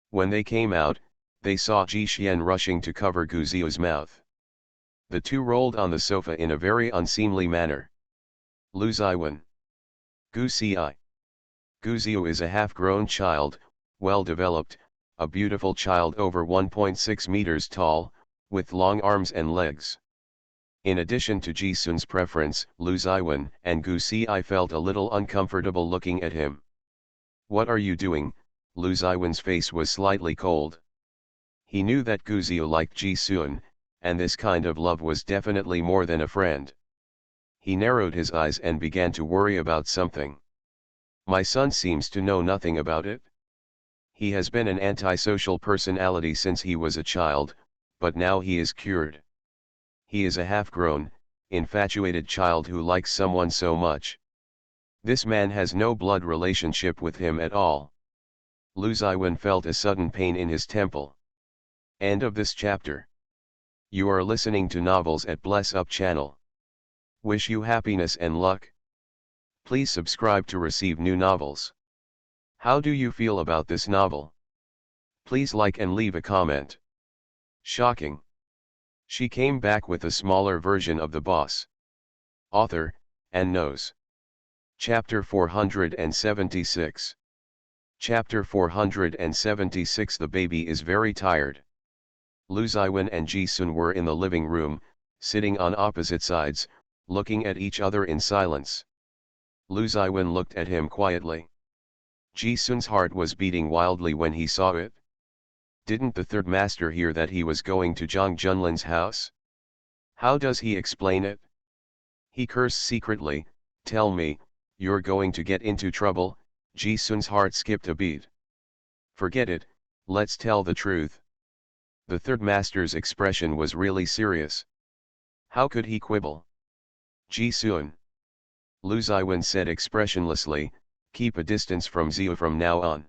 When they came out, they saw Ji Xian rushing to cover Gu Zia's mouth. The two rolled on the sofa in a very unseemly manner. Lu Ziwen. Gu Ci. Gu Zia is a half-grown child, well-developed, a beautiful child over 1.6 meters tall, with long arms and legs. In addition to Ji Sun's preference, Lu Ziwen and Gu Ci felt a little uncomfortable looking at him. "What are you doing, Lu Ziwen's face was slightly cold. He knew that Gu Ziyu liked Ji Sun, and this kind of love was definitely more than a friend. He narrowed his eyes and began to worry about something. My son seems to know nothing about it. He has been an antisocial personality since he was a child, but now he is cured. He is a half-grown, infatuated child who likes someone so much. This man has no blood relationship with him at all. Lu Ziwen felt a sudden pain in his temple. End of this chapter. You are listening to Novels at Bless Up channel. Wish you happiness and luck. Please subscribe to receive new novels. How do you feel about this novel? Please like and leave a comment. Shocking. She came back with a smaller version of the boss. Author, and knows. Chapter 476. Chapter 476. The baby is very tired. Lu Ziwen and Ji Sun were in the living room, sitting on opposite sides, looking at each other in silence. Lu Ziwen looked at him quietly. Ji Sun's heart was beating wildly when he saw it. Didn't the third master hear that he was going to Zhang Junlin's house? How does he explain it? He cursed secretly. Tell me, you're going to get into trouble. Ji Sun's heart skipped a beat. Forget it, let's tell the truth. The third master's expression was really serious. How could he quibble? Ji Sun. Lu Ziwen said expressionlessly, keep a distance from Ziyu from now on.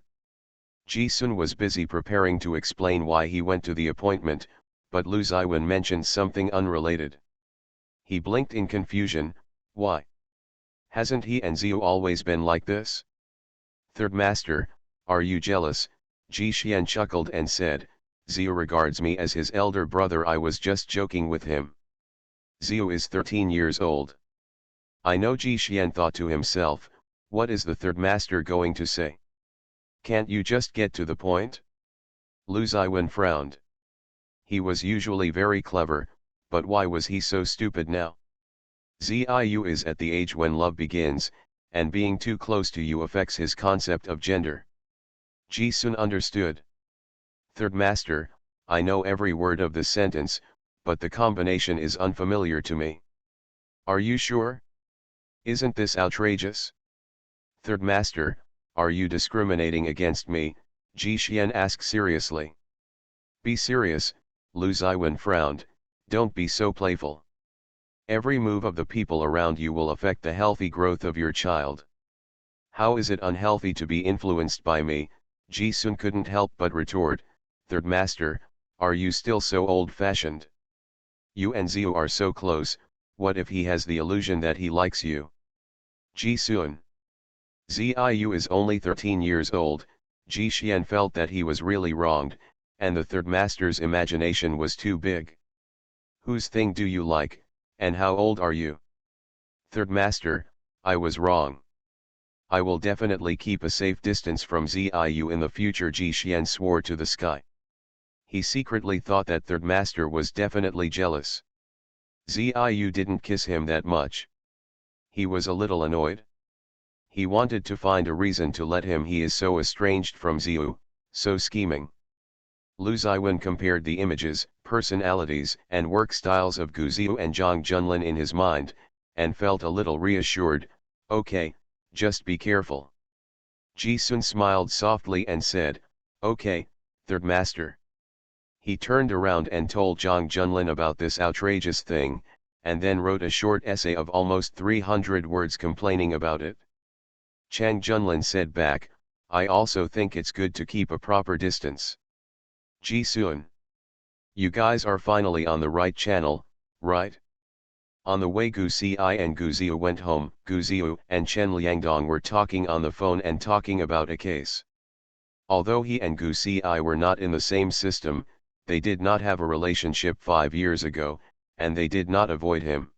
Ji Sun was busy preparing to explain why he went to the appointment, but Lu Ziwen mentioned something unrelated. He blinked in confusion. Why? Hasn't he and Ziyu always been like this? Third master, are you jealous? Ji Xian chuckled and said, Ziyu regards me as his elder brother. I was just joking with him. Ziyu is 13 years old. I know. Ji Xian thought to himself, what is the third master going to say? Can't you just get to the point? Lu Ziwen frowned. He was usually very clever, but why was he so stupid now? Ziyu is at the age when love begins, and being too close to you affects his concept of gender. Ji Sun understood. Third master, I know every word of this sentence, but the combination is unfamiliar to me. Are you sure? Isn't this outrageous? Third master, are you discriminating against me? Ji Xian asked seriously. Be serious, Lu Ziwen frowned, don't be so playful. Every move of the people around you will affect the healthy growth of your child. How is it unhealthy to be influenced by me? Ji Sun couldn't help but retort, Third master, are you still so old-fashioned? You and Ziyu are so close, what if he has the illusion that he likes you? Ji Sun. Ziyu is only 13 years old. Ji Xian felt that he was really wronged, and the third master's imagination was too big. Whose thing do you like, and how old are you? Third master, I was wrong. I will definitely keep a safe distance from Ziyu in the future. Ji Xian swore to the sky. He secretly thought that third master was definitely jealous. Ziyu didn't kiss him that much. He was a little annoyed. He wanted to find a reason to let him. He is so estranged from Ziyu, so scheming. Lu Ziwen compared the images, personalities, and work styles of Gu Ziyu and Zhang Junlin in his mind, and felt a little reassured. Okay, just be careful. Ji Sun smiled softly and said, okay, third master. He turned around and told Zhang Junlin about this outrageous thing, and then wrote a short essay of almost 300 words complaining about it. Zhang Junlin said back, I also think it's good to keep a proper distance. Ji Sun. You guys are finally on the right channel, right? On the way Gu Xi and Gu Ziyu went home. Gu Ziyu and Chen Liangdong were talking on the phone and talking about a case. Although he and Gu Xi were not in the same system, they did not have a relationship 5 years ago, and they did not avoid him.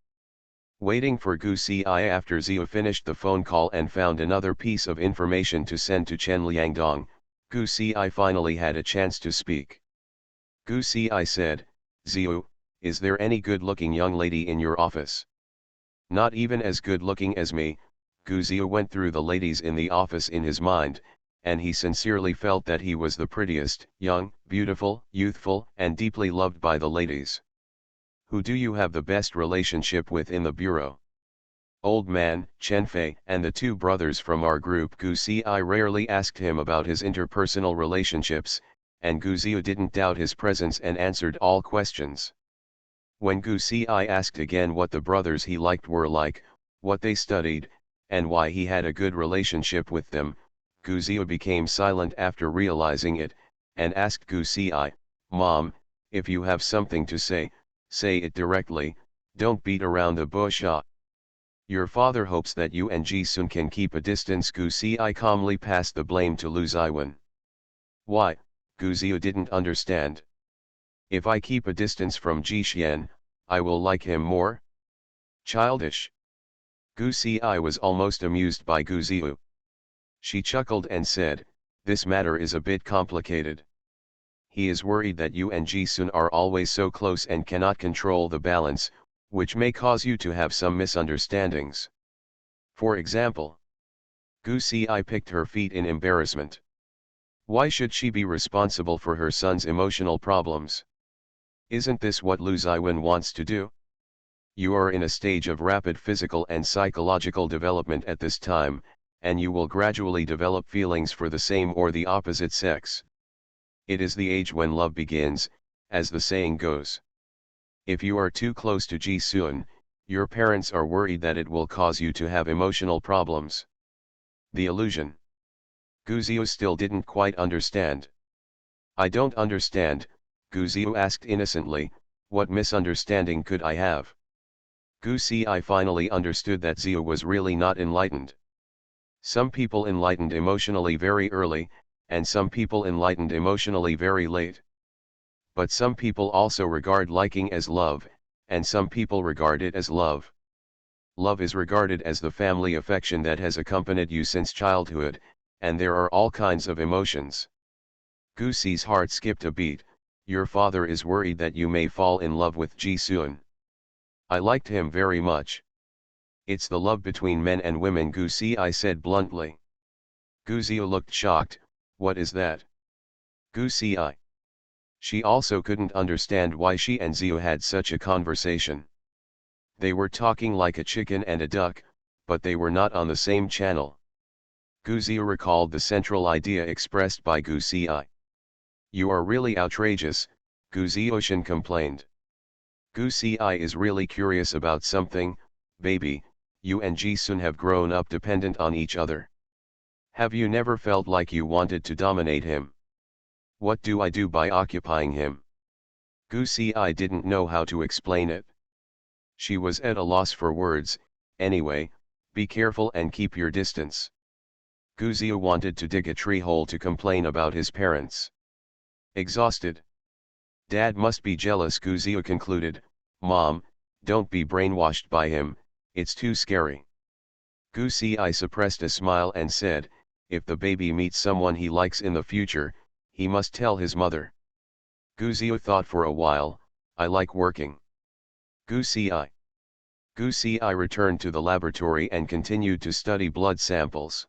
Waiting for Gu Xi after Ziyu finished the phone call and found another piece of information to send to Chen Liangdong, Gu Xi finally had a chance to speak. Gu Xi said, Ziyu, is there any good-looking young lady in your office? Not even as good-looking as me. Gu Ziyu went through the ladies in the office in his mind, and he sincerely felt that he was the prettiest, young, beautiful, youthful, and deeply loved by the ladies. Who do you have the best relationship with in the bureau? Old man, Chen Fei, and the two brothers from our group Gu Ci rarely asked him about his interpersonal relationships, and Gu Ziu didn't doubt his presence and answered all questions. When Gu Ci asked again what the brothers he liked were like, what they studied, and why he had a good relationship with them, Gu Ziu became silent after realizing it, and asked Gu Ci, "Mom, if you have something to say, say it directly, don't beat around the bush. Your father hopes that you and Ji-sun can keep a distance." Gu Ci calmly passed the blame to Lu Ziwen. Why? Gu Ziu didn't understand. If I keep a distance from Ji Xian, I will like him more? Childish. Gu Ci was almost amused by Gu Ziu. She chuckled and said, "This matter is a bit complicated. He is worried that you and Ji-sun are always so close and cannot control the balance, which may cause you to have some misunderstandings. For example." Gu Ci picked her feet in embarrassment. Why should she be responsible for her son's emotional problems? Isn't this what Lu Ziwen wants to do? You are in a stage of rapid physical and psychological development at this time, and you will gradually develop feelings for the same or the opposite sex. It is the age when love begins, as the saying goes. If you are too close to Ji-sun, your parents are worried that it will cause you to have emotional problems. The illusion. Gu Ziu still didn't quite understand. I don't understand, Gu Ziu asked innocently, what misunderstanding could I have? Gu Ci finally understood that Ziu was really not enlightened. Some people enlightened emotionally very early, and some people enlightened emotionally very late. But some people also regard liking as love, and some people regard it as love. Love is regarded as the family affection that has accompanied you since childhood, and there are all kinds of emotions. Gu Ci's heart skipped a beat. Your father is worried that you may fall in love with Ji-sun. I liked him very much. It's the love between men and women, Gu Ci said bluntly. Gu Ziu looked shocked. What is that? Gu Ci. She also couldn't understand why she and Ziu had such a conversation. They were talking like a chicken and a duck, but they were not on the same channel. Gu Ziu recalled the central idea expressed by Gu Ci. You are really outrageous, Gu Ziushin complained. Gu Ci is really curious about something. Baby, you and Ji-sun have grown up dependent on each other. Have you never felt like you wanted to dominate him? What do I do by occupying him? Gu Ci didn't know how to explain it. She was at a loss for words. Anyway, be careful and keep your distance. Gu Ziu wanted to dig a tree hole to complain about his parents. Exhausted. Dad must be jealous, Gu Ziu concluded. Mom, don't be brainwashed by him, it's too scary. Gu Ci suppressed a smile and said, if the baby meets someone he likes in the future, he must tell his mother. Gu Ziu thought for a while. I like working. Gu Ci. Gu Ci returned to the laboratory and continued to study blood samples.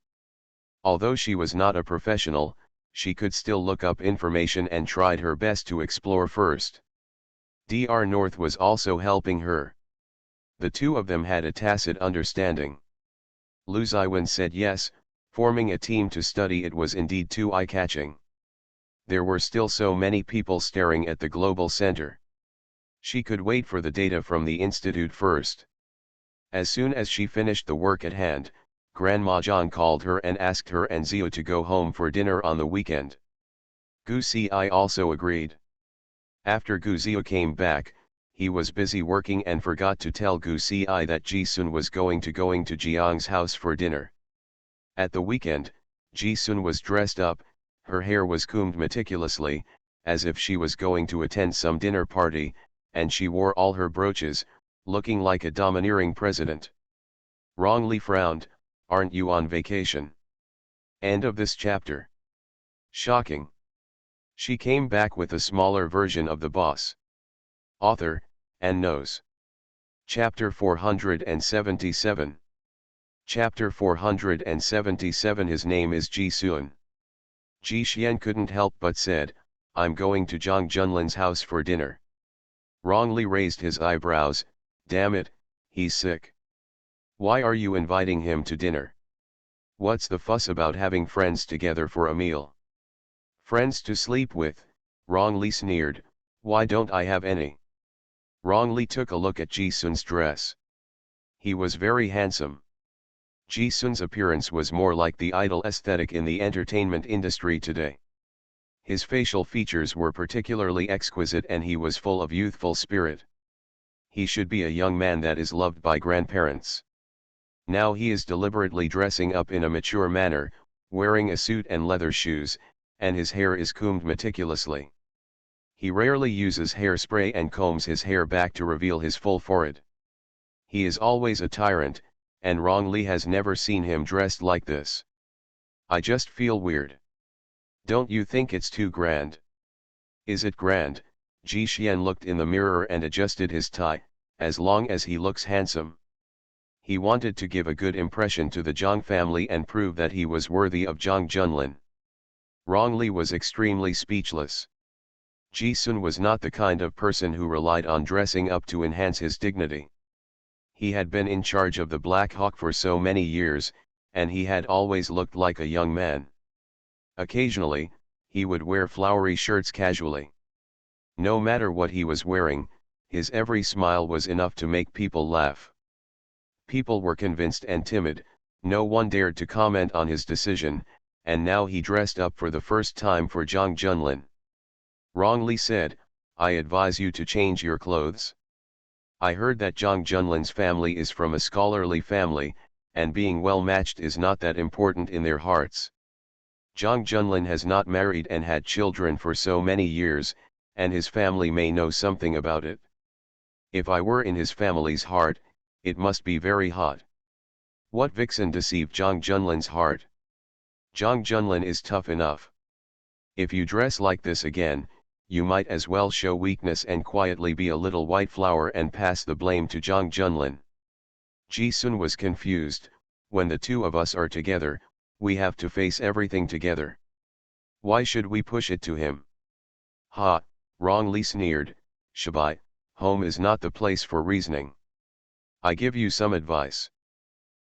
Although she was not a professional, she could still look up information and tried her best to explore first. Dr. North was also helping her. The two of them had a tacit understanding. Lu Ziwen said yes, forming a team to study it was indeed too eye-catching. There were still so many people staring at the global center. She could wait for the data from the institute first. As soon as she finished the work at hand, Grandma John called her and asked her and Ziu to go home for dinner on the weekend. Gu Ci also agreed. After Gu Ziu came back, he was busy working and forgot to tell Gu Ci that Ji-sun was going to Jiang's house for dinner. At the weekend, Ji-sun was dressed up, her hair was combed meticulously, as if she was going to attend some dinner party, and she wore all her brooches, looking like a domineering president. Wrongly frowned, aren't you on vacation? End of this chapter. Shocking. She came back with a smaller version of the boss. Author, and knows. Chapter 477. Chapter 477. His name is Ji-sun. Ji Xian couldn't help but said, I'm going to Zhang Junlin's house for dinner. Wrongly raised his eyebrows, damn it, he's sick. Why are you inviting him to dinner? What's the fuss about having friends together for a meal? Friends to sleep with, Wrongly sneered, why don't I have any? Wrongly took a look at Ji Sun's dress. He was very handsome. Ji Sun's appearance was more like the idol aesthetic in the entertainment industry today. His facial features were particularly exquisite and he was full of youthful spirit. He should be a young man that is loved by grandparents. Now he is deliberately dressing up in a mature manner, wearing a suit and leather shoes, and his hair is combed meticulously. He rarely uses hairspray and combs his hair back to reveal his full forehead. He is always a tyrant, and Wrongly has never seen him dressed like this. I just feel weird. Don't you think it's too grand? Is it grand? Ji Xian looked in the mirror and adjusted his tie, as long as he looks handsome. He wanted to give a good impression to the Zhang family and prove that he was worthy of Zhang Junlin. Wrongly was extremely speechless. Ji Sun was not the kind of person who relied on dressing up to enhance his dignity. He had been in charge of the Black Hawk for so many years, and he had always looked like a young man. Occasionally, he would wear flowery shirts casually. No matter what he was wearing, his every smile was enough to make people laugh. People were convinced and timid, no one dared to comment on his decision, and now he dressed up for the first time for Zhang Junlin. Wrongly said, I advise you to change your clothes. I heard that Zhang Junlin's family is from a scholarly family, and being well matched is not that important in their hearts. Zhang Junlin has not married and had children for so many years, and his family may know something about it. If I were in his family's heart, it must be very hot. What vixen deceived Zhang Junlin's heart? Zhang Junlin is tough enough. If you dress like this again, you might as well show weakness and quietly be a little white flower and pass the blame to Zhang Junlin. Ji Sun was confused, when the two of us are together, we have to face everything together. Why should we push it to him? Ha, Wrongly sneered, Shabai, home is not the place for reasoning. I give you some advice.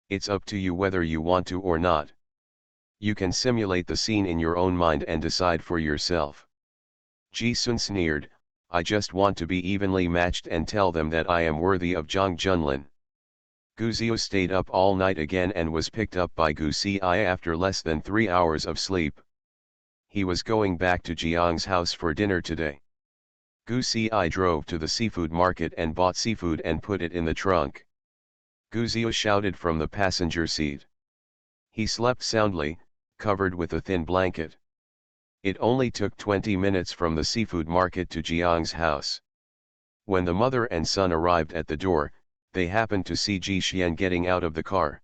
It's up to you whether you want to or not. You can simulate the scene in your own mind and decide for yourself. Ji Sun sneered, I just want to be evenly matched and tell them that I am worthy of Zhang Junlin. Gu Zio stayed up all night again and was picked up by Gu Si after less than 3 hours of sleep. He was going back to Jiang's house for dinner today. Gu Si drove to the seafood market and bought seafood and put it in the trunk. Gu Zio shouted from the passenger seat. He slept soundly, covered with a thin blanket. It only took 20 minutes from the seafood market to Jiang's house. When the mother and son arrived at the door, they happened to see Ji Xian getting out of the car.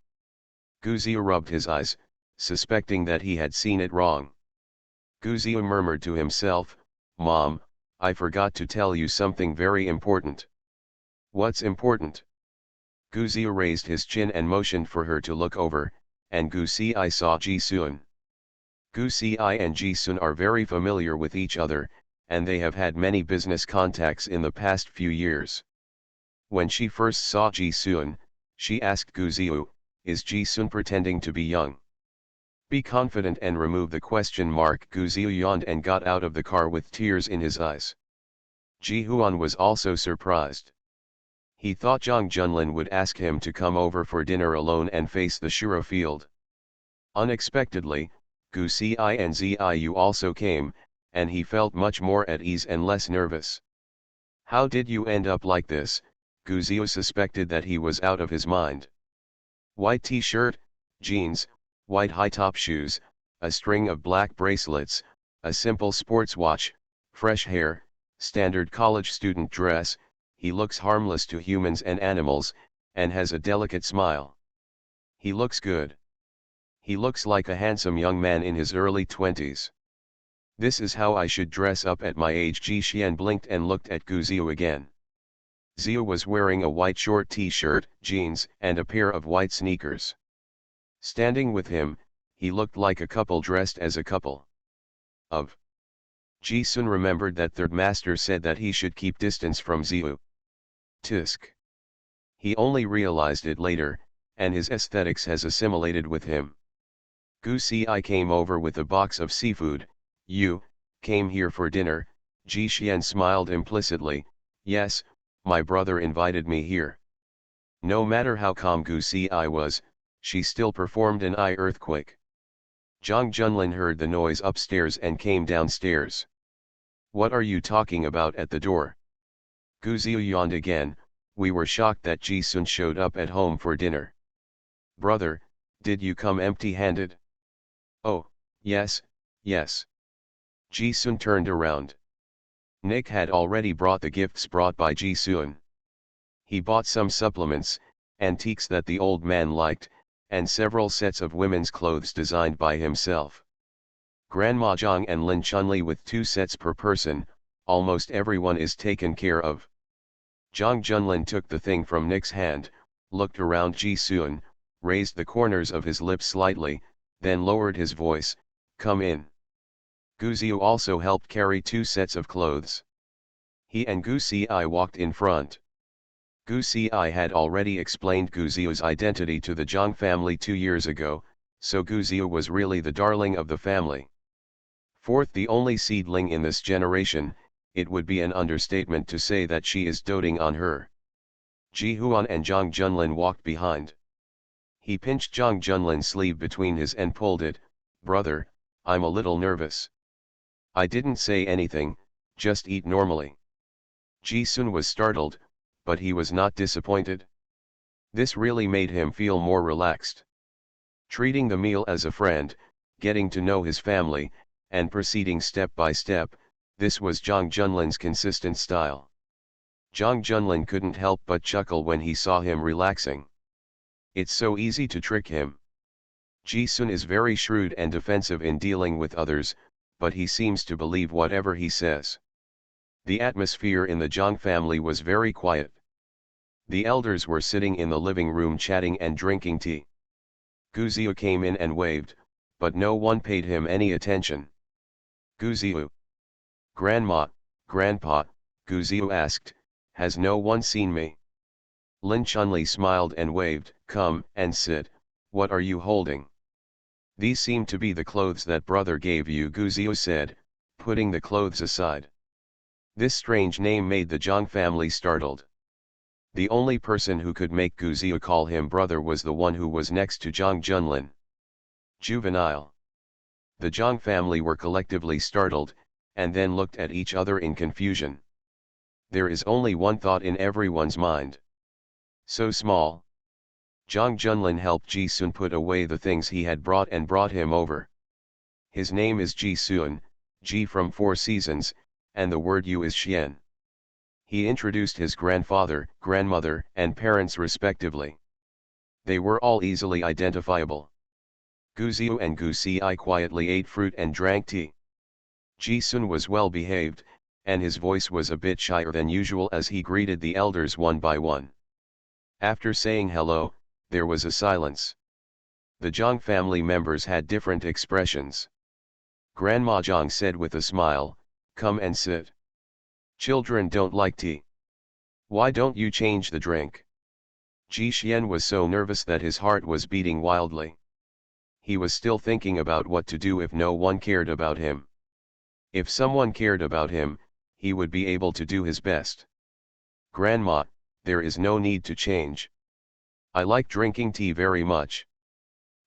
Gu Zio rubbed his eyes, suspecting that he had seen it wrong. Gu Zio murmured to himself, Mom, I forgot to tell you something very important. What's important? Gu Zio raised his chin and motioned for her to look over, and Gu Si saw Ji Sun. Gu Si and Ji Sun are very familiar with each other, and they have had many business contacts in the past few years. When she first saw Ji Sun, she asked Gu Zio, is Ji Sun pretending to be young? Be confident and remove the question mark. Gu Zio yawned and got out of the car with tears in his eyes. Ji Huan was also surprised. He thought Zhang Junlin would ask him to come over for dinner alone and face the Shura field. Unexpectedly, Gu Si and Ziyu also came, and he felt much more at ease and less nervous. How did you end up like this? Gu Zio suspected that he was out of his mind. White t-shirt, jeans, white high-top shoes, a string of black bracelets, a simple sports watch, fresh hair, standard college student dress. He looks harmless to humans and animals, and has a delicate smile. He looks good. He looks like a handsome young man in his early 20s. This is how I should dress up at my age. Ji Xian blinked and looked at Gu Zio again. Zio was wearing a white short t-shirt, jeans, and a pair of white sneakers. Standing with him, he looked like a couple dressed as a couple. of. Ji-sun remembered that third master said that he should keep distance from Ziu. Tisk. He only realized it later, and his aesthetics has assimilated with him. Gu Si came over with a box of seafood. You came here for dinner. Ji Xian smiled implicitly. Yes, my brother invited me here. No matter how calm Gu Si was, she still performed an eye earthquake. Zhang Junlin heard the noise upstairs and came downstairs. What are you talking about at the door? Gu Ziu yawned again. We were shocked that Ji Sun showed up at home for dinner. Brother, did you come empty-handed? Oh, yes, yes. Ji Sun turned around. Nick had already brought the gifts brought by Ji Sun. He bought some supplements, antiques that the old man liked, and several sets of women's clothes designed by himself. Grandma Zhang and Lin Chunli with 2 sets per person, almost everyone is taken care of. Zhang Junlin took the thing from Nick's hand, looked around Ji Sun, raised the corners of his lips slightly, then lowered his voice, come in. Gu Ziu also helped carry 2 sets of clothes. He and Gu Si walked in front. Gu Si had already explained Gu Ziu's identity to the Zhang family 2 years ago, so Gu Ziu was really the darling of the family. Fourth, the only seedling in this generation, it would be an understatement to say that she is doting on her. Ji Huan and Zhang Junlin walked behind. He pinched Zhang Junlin's sleeve between his and pulled it. Brother, I'm a little nervous. I didn't say anything, just eat normally. Ji Sun was startled, but he was not disappointed. This really made him feel more relaxed. Treating the meal as a friend, getting to know his family, and proceeding step by step, this was Zhang Junlin's consistent style. Zhang Junlin couldn't help but chuckle when he saw him relaxing. It's so easy to trick him. Ji Sun is very shrewd and defensive in dealing with others, but he seems to believe whatever he says. The atmosphere in the Zhang family was very quiet. The elders were sitting in the living room chatting and drinking tea. Gu Ziu came in and waved, but no one paid him any attention. Gu Ziu. Grandma, Grandpa, Gu Ziu asked, has no one seen me? Lin Chunli smiled and waved, come and sit, what are you holding? These seem to be the clothes that brother gave you, Gu Ziu said, putting the clothes aside. This strange name made the Zhang family startled. The only person who could make Gu Ziu call him brother was the one who was next to Zhang Junlin. Juvenile. The Zhang family were collectively startled, and then looked at each other in confusion. There is only one thought in everyone's mind. So small. Zhang Junlin helped Ji Sun put away the things he had brought and brought him over. His name is Ji Sun, Ji from 4 seasons, and the word Yu is Xian. He introduced his grandfather, grandmother, and parents respectively. They were all easily identifiable. Gu Ziu and Gu Si quietly ate fruit and drank tea. Ji Sun was well behaved, and his voice was a bit shyer than usual as he greeted the elders one by one. After saying hello, there was a silence. The Zhang family members had different expressions. Grandma Zhang said with a smile, come and sit. Children don't like tea. Why don't you change the drink? Ji Xian was so nervous that his heart was beating wildly. He was still thinking about what to do if no one cared about him. If someone cared about him, he would be able to do his best. Grandma, there is no need to change. I like drinking tea very much.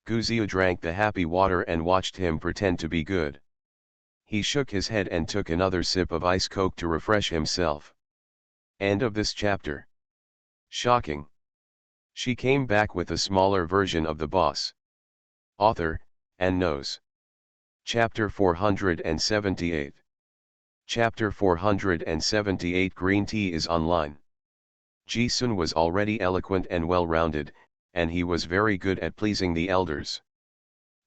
Gu Ziu drank the happy water and watched him pretend to be good. He shook his head and took another sip of ice coke to refresh himself. End of this chapter. Shocking. She came back with a smaller version of the boss. Author, and knows. Chapter 478. Chapter 478 Green tea is online. Ji Sun was already eloquent and well-rounded, and he was very good at pleasing the elders.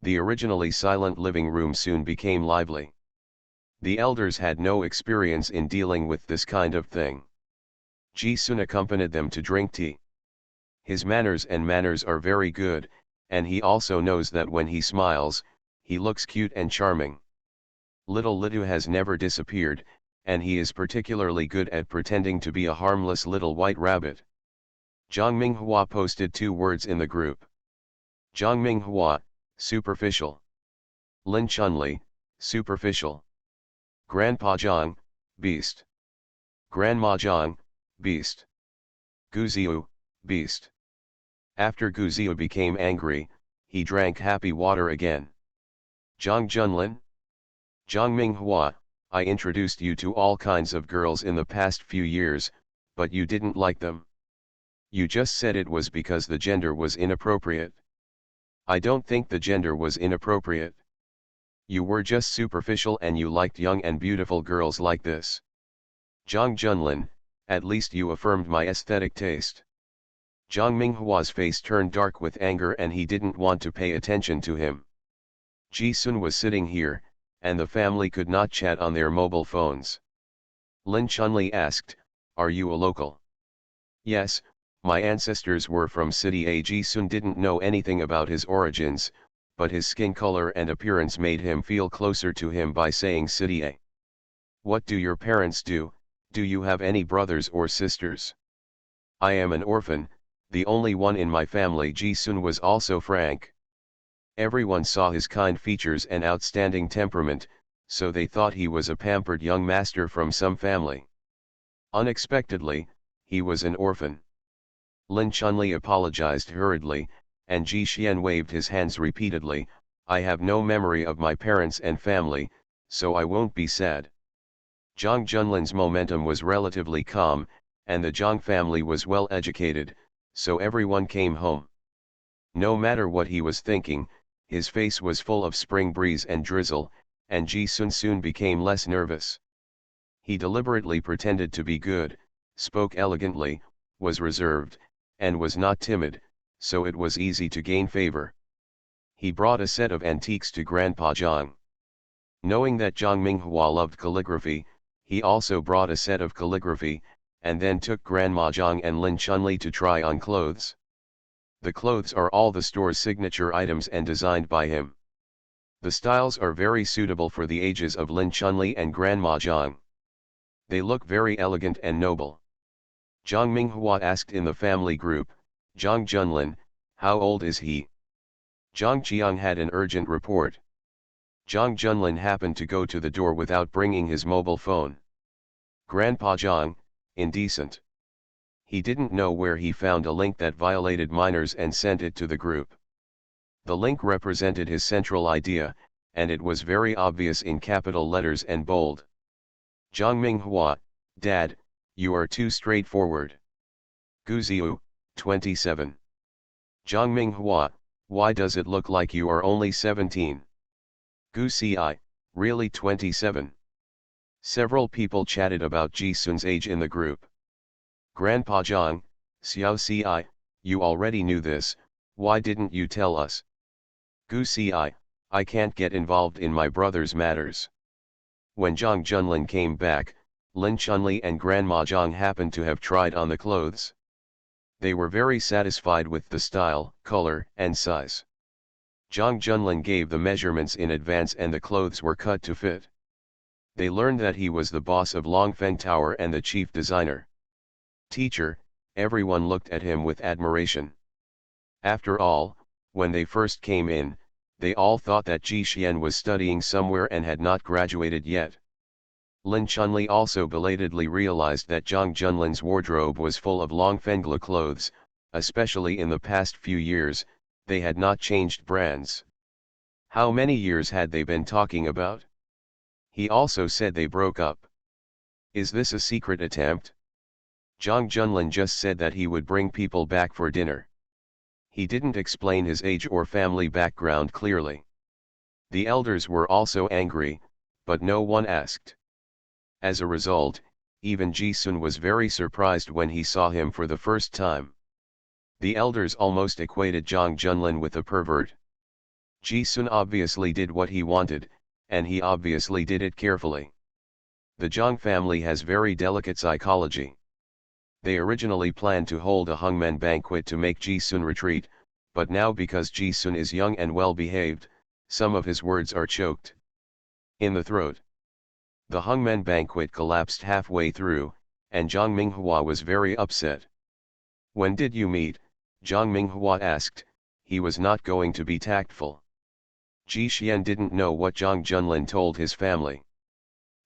The originally silent living room soon became lively. The elders had no experience in dealing with this kind of thing. Ji Sun accompanied them to drink tea. His manners are very good, and he also knows that when he smiles, he looks cute and charming. Little Litu has never disappeared, and he is particularly good at pretending to be a harmless little white rabbit. Zhang Minghua posted 2 words in the group. Zhang Minghua, superficial. Lin Chunli, superficial. Grandpa Zhang, beast. Grandma Zhang, beast. Guziu, beast. After Guziu became angry, he drank happy water again. Zhang Junlin? Zhang Minghua, I introduced you to all kinds of girls in the past few years, but you didn't like them. You just said it was because the gender was inappropriate. I don't think the gender was inappropriate. You were just superficial and you liked young and beautiful girls like this. Zhang Junlin, at least you affirmed my aesthetic taste. Zhang Minghua's face turned dark with anger and he didn't want to pay attention to him. Ji Sun was sitting here, and the family could not chat on their mobile phones. Lin Chunli asked, "Are you a local?" "Yes, my ancestors were from City A." Ji Sun didn't know anything about his origins, but his skin color and appearance made him feel closer to him by saying City A. "What do your parents do? Do you have any brothers or sisters?" "I am an orphan, the only one in my family." Ji Sun was also frank. Everyone saw his kind features and outstanding temperament, so they thought he was a pampered young master from some family. Unexpectedly, he was an orphan. Lin Chunli apologized hurriedly, and Ji Xian waved his hands repeatedly. "I have no memory of my parents and family, so I won't be sad." Zhang Junlin's momentum was relatively calm, and the Zhang family was well educated, so everyone came home. No matter what he was thinking, his face was full of spring breeze and drizzle, and Ji Sun soon became less nervous. He deliberately pretended to be good, spoke elegantly, was reserved, and was not timid, so it was easy to gain favor. He brought a set of antiques to Grandpa Zhang. Knowing that Zhang Minghua loved calligraphy, he also brought a set of calligraphy, and then took Grandma Zhang and Lin Chunli to try on clothes. The clothes are all the store's signature items and designed by him. The styles are very suitable for the ages of Lin Chunli and Grandma Zhang. They look very elegant and noble. Zhang Minghua asked in the family group, "Zhang Junlin, how old is he?" Zhang Qiang had an urgent report. Zhang Junlin happened to go to the door without bringing his mobile phone. Grandpa Zhang, indecent. He didn't know where he found a link that violated minors and sent it to the group. The link represented his central idea, and it was very obvious in capital letters and bold. Zhang Minghua, Dad, you are too straightforward. Guziu, 27. Zhang Minghua, why does it look like you are only 17? Gu Ci, really 27. Several people chatted about Ji Sun's age in the group. Grandpa Zhang, Xiao Ci, you already knew this, why didn't you tell us? Gu Ci, I can't get involved in my brother's matters. When Zhang Junlin came back, Lin Chunli and Grandma Zhang happened to have tried on the clothes. They were very satisfied with the style, color, and size. Zhang Junlin gave the measurements in advance and the clothes were cut to fit. They learned that he was the boss of Longfeng Tower and the chief designer. Teacher, everyone looked at him with admiration. After all, when they first came in, they all thought that Ji Xian was studying somewhere and had not graduated yet. Lin Chunli also belatedly realized that Zhang Junlin's wardrobe was full of Longfengla clothes, especially in the past few years. They had not changed brands. How many years had they been talking about? He also said they broke up. Is this a secret attempt? Zhang Junlin just said that he would bring people back for dinner. He didn't explain his age or family background clearly. The elders were also angry, but no one asked. As a result, even Ji Sun was very surprised when he saw him for the first time. The elders almost equated Zhang Junlin with a pervert. Ji Sun obviously did what he wanted, and he obviously did it carefully. The Zhang family has very delicate psychology. They originally planned to hold a hangmen banquet to make Ji Sun retreat, but now because Ji Sun is young and well behaved, some of his words are choked. In the throat. The Hungmen banquet collapsed halfway through, and Zhang Minghua was very upset. When did you meet? Zhang Minghua asked. He was not going to be tactful. Ji Xian didn't know what Zhang Junlin told his family.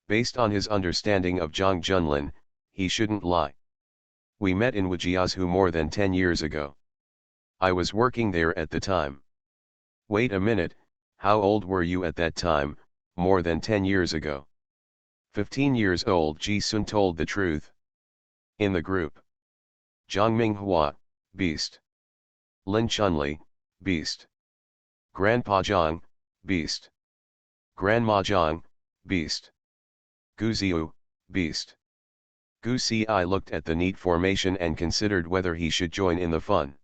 Based on his understanding of Zhang Junlin, he shouldn't lie. We met in Wujiazhu more than 10 years ago. I was working there at the time. Wait a minute, how old were you at that time, more than 10 years ago? 15 years old. Ji Sun told the truth. In the group. Zhang Minghua, beast. Lin Chunli, beast. Grandpa Zhang, beast. Grandma Zhang, beast. Gu Ziyu, beast. Gu Ci looked at the neat formation and considered whether he should join in the fun.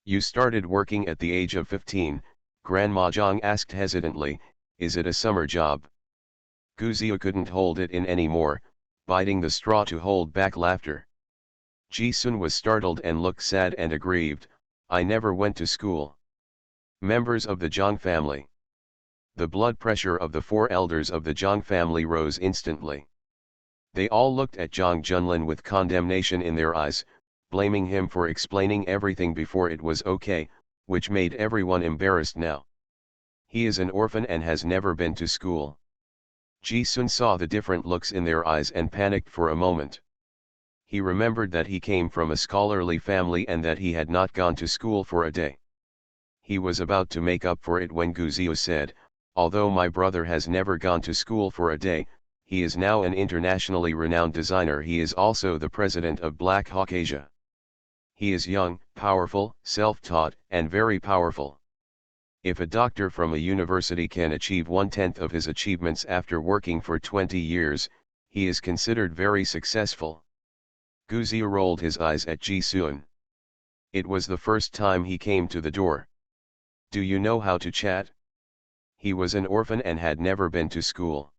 You started working at the age of 15, Grandma Zhang asked hesitantly, is it a summer job? Gu Ziyu couldn't hold it in anymore, biting the straw to hold back laughter. Ji Sun was startled and looked sad and aggrieved, I never went to school. Members of the Zhang family. The blood pressure of the 4 elders of the Zhang family rose instantly. They all looked at Zhang Junlin with condemnation in their eyes, blaming him for explaining everything before it was okay, which made everyone embarrassed now. He is an orphan and has never been to school. Ji Sun saw the different looks in their eyes and panicked for a moment. He remembered that he came from a scholarly family and that he had not gone to school for a day. He was about to make up for it when Gu Ziyu said, although my brother has never gone to school for a day, he is now an internationally renowned designer. He is also the president of Black Hawk Asia. He is young, powerful, self-taught, and very powerful. If a doctor from a university can achieve 1/10 of his achievements after working for 20 years, he is considered very successful. Gu Ziyu rolled his eyes at Ji Sun. It was the first time he came to the door. Do you know how to chat? He was an orphan and had never been to school.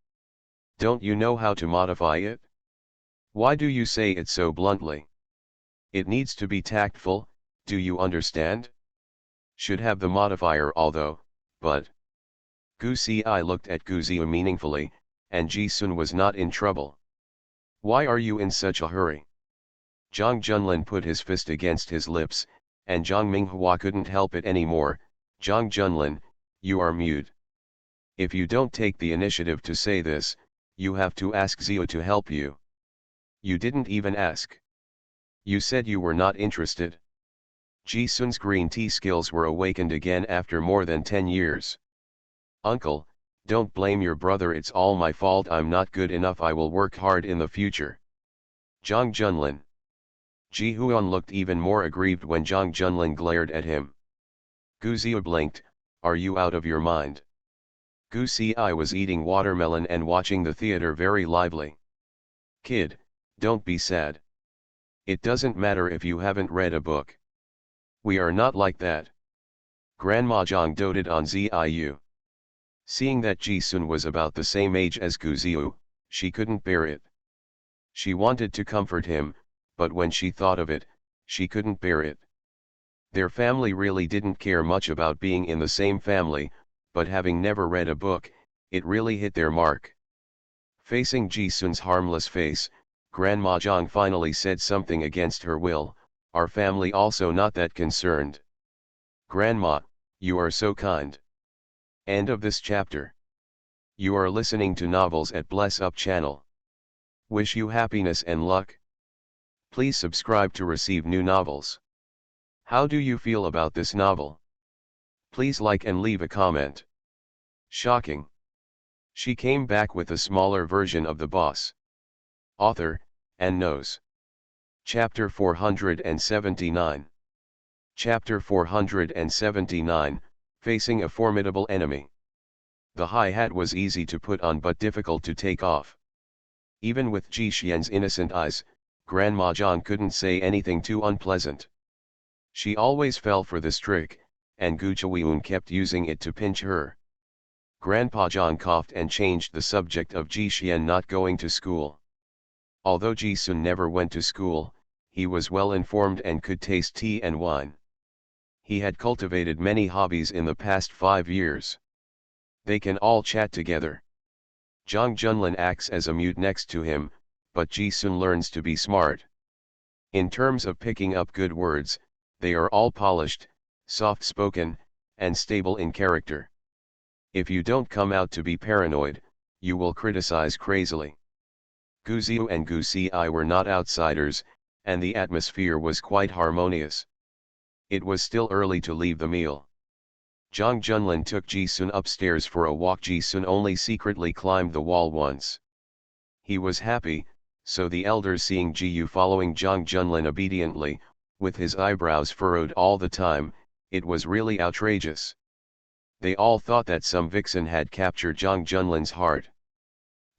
Don't you know how to modify it? Why do you say it so bluntly? It needs to be tactful, do you understand? Should have the modifier although, but. Gu Ci looked at Gu Ziyu meaningfully, and Ji Sun was not in trouble. Why are you in such a hurry? Zhang Junlin put his fist against his lips, and Zhang Minghua couldn't help it anymore. Zhang Junlin, you are mute. If you don't take the initiative to say this, you have to ask Ziyu to help you. You didn't even ask. You said you were not interested. Ji Sun's green tea skills were awakened again after more than 10 years. Uncle, don't blame your brother, it's all my fault, I'm not good enough, I will work hard in the future. Zhang Junlin. Ji Huan looked even more aggrieved when Zhang Junlin glared at him. Gu Ziyu blinked, are you out of your mind? Gu Ci was eating watermelon and watching the theater very lively. Kid, don't be sad. It doesn't matter if you haven't read a book. We are not like that. Grandma Zhang doted on Ziyu. Seeing that Ji Sun was about the same age as Gu Ziyu, she couldn't bear it. She wanted to comfort him, but when she thought of it, she couldn't bear it. Their family really didn't care much about being in the same family, but having never read a book, it really hit their mark. Facing Ji Sun's harmless face, Grandma Zhang finally said something against her will, our family also not that concerned. Grandma, you are so kind. End of this chapter. You are listening to Novels at Bless Up channel. Wish you happiness and luck. Please subscribe to receive new novels. How do you feel about this novel? Please like and leave a comment. Shocking. She came back with a smaller version of the boss. Author, and knows. Chapter 479. Chapter 479, Facing a Formidable Enemy. The high hat was easy to put on but difficult to take off. Even with Ji Xian's innocent eyes, Grandma Zhang couldn't say anything too unpleasant. She always fell for this trick, and Gu Chuiyun kept using it to pinch her. Grandpa Zhang coughed and changed the subject of Ji Xian not going to school. Although Ji Sun never went to school, he was well informed and could taste tea and wine. He had cultivated many hobbies in the past 5 years. They can all chat together. Zhang Junlin acts as a mute next to him, but Ji Sun learns to be smart. In terms of picking up good words, they are all polished, soft-spoken, and stable in character. If you don't come out to be paranoid, you will criticize crazily. Gu Ziu and Gu Si were not outsiders, and the atmosphere was quite harmonious. It was still early to leave the meal. Zhang Junlin took Ji Sun upstairs for a walk. Ji Sun only secretly climbed the wall once. He was happy, so the elders, seeing Ji Yu following Zhang Junlin obediently, with his eyebrows furrowed all the time, it was really outrageous. They all thought that some vixen had captured Zhang Junlin's heart.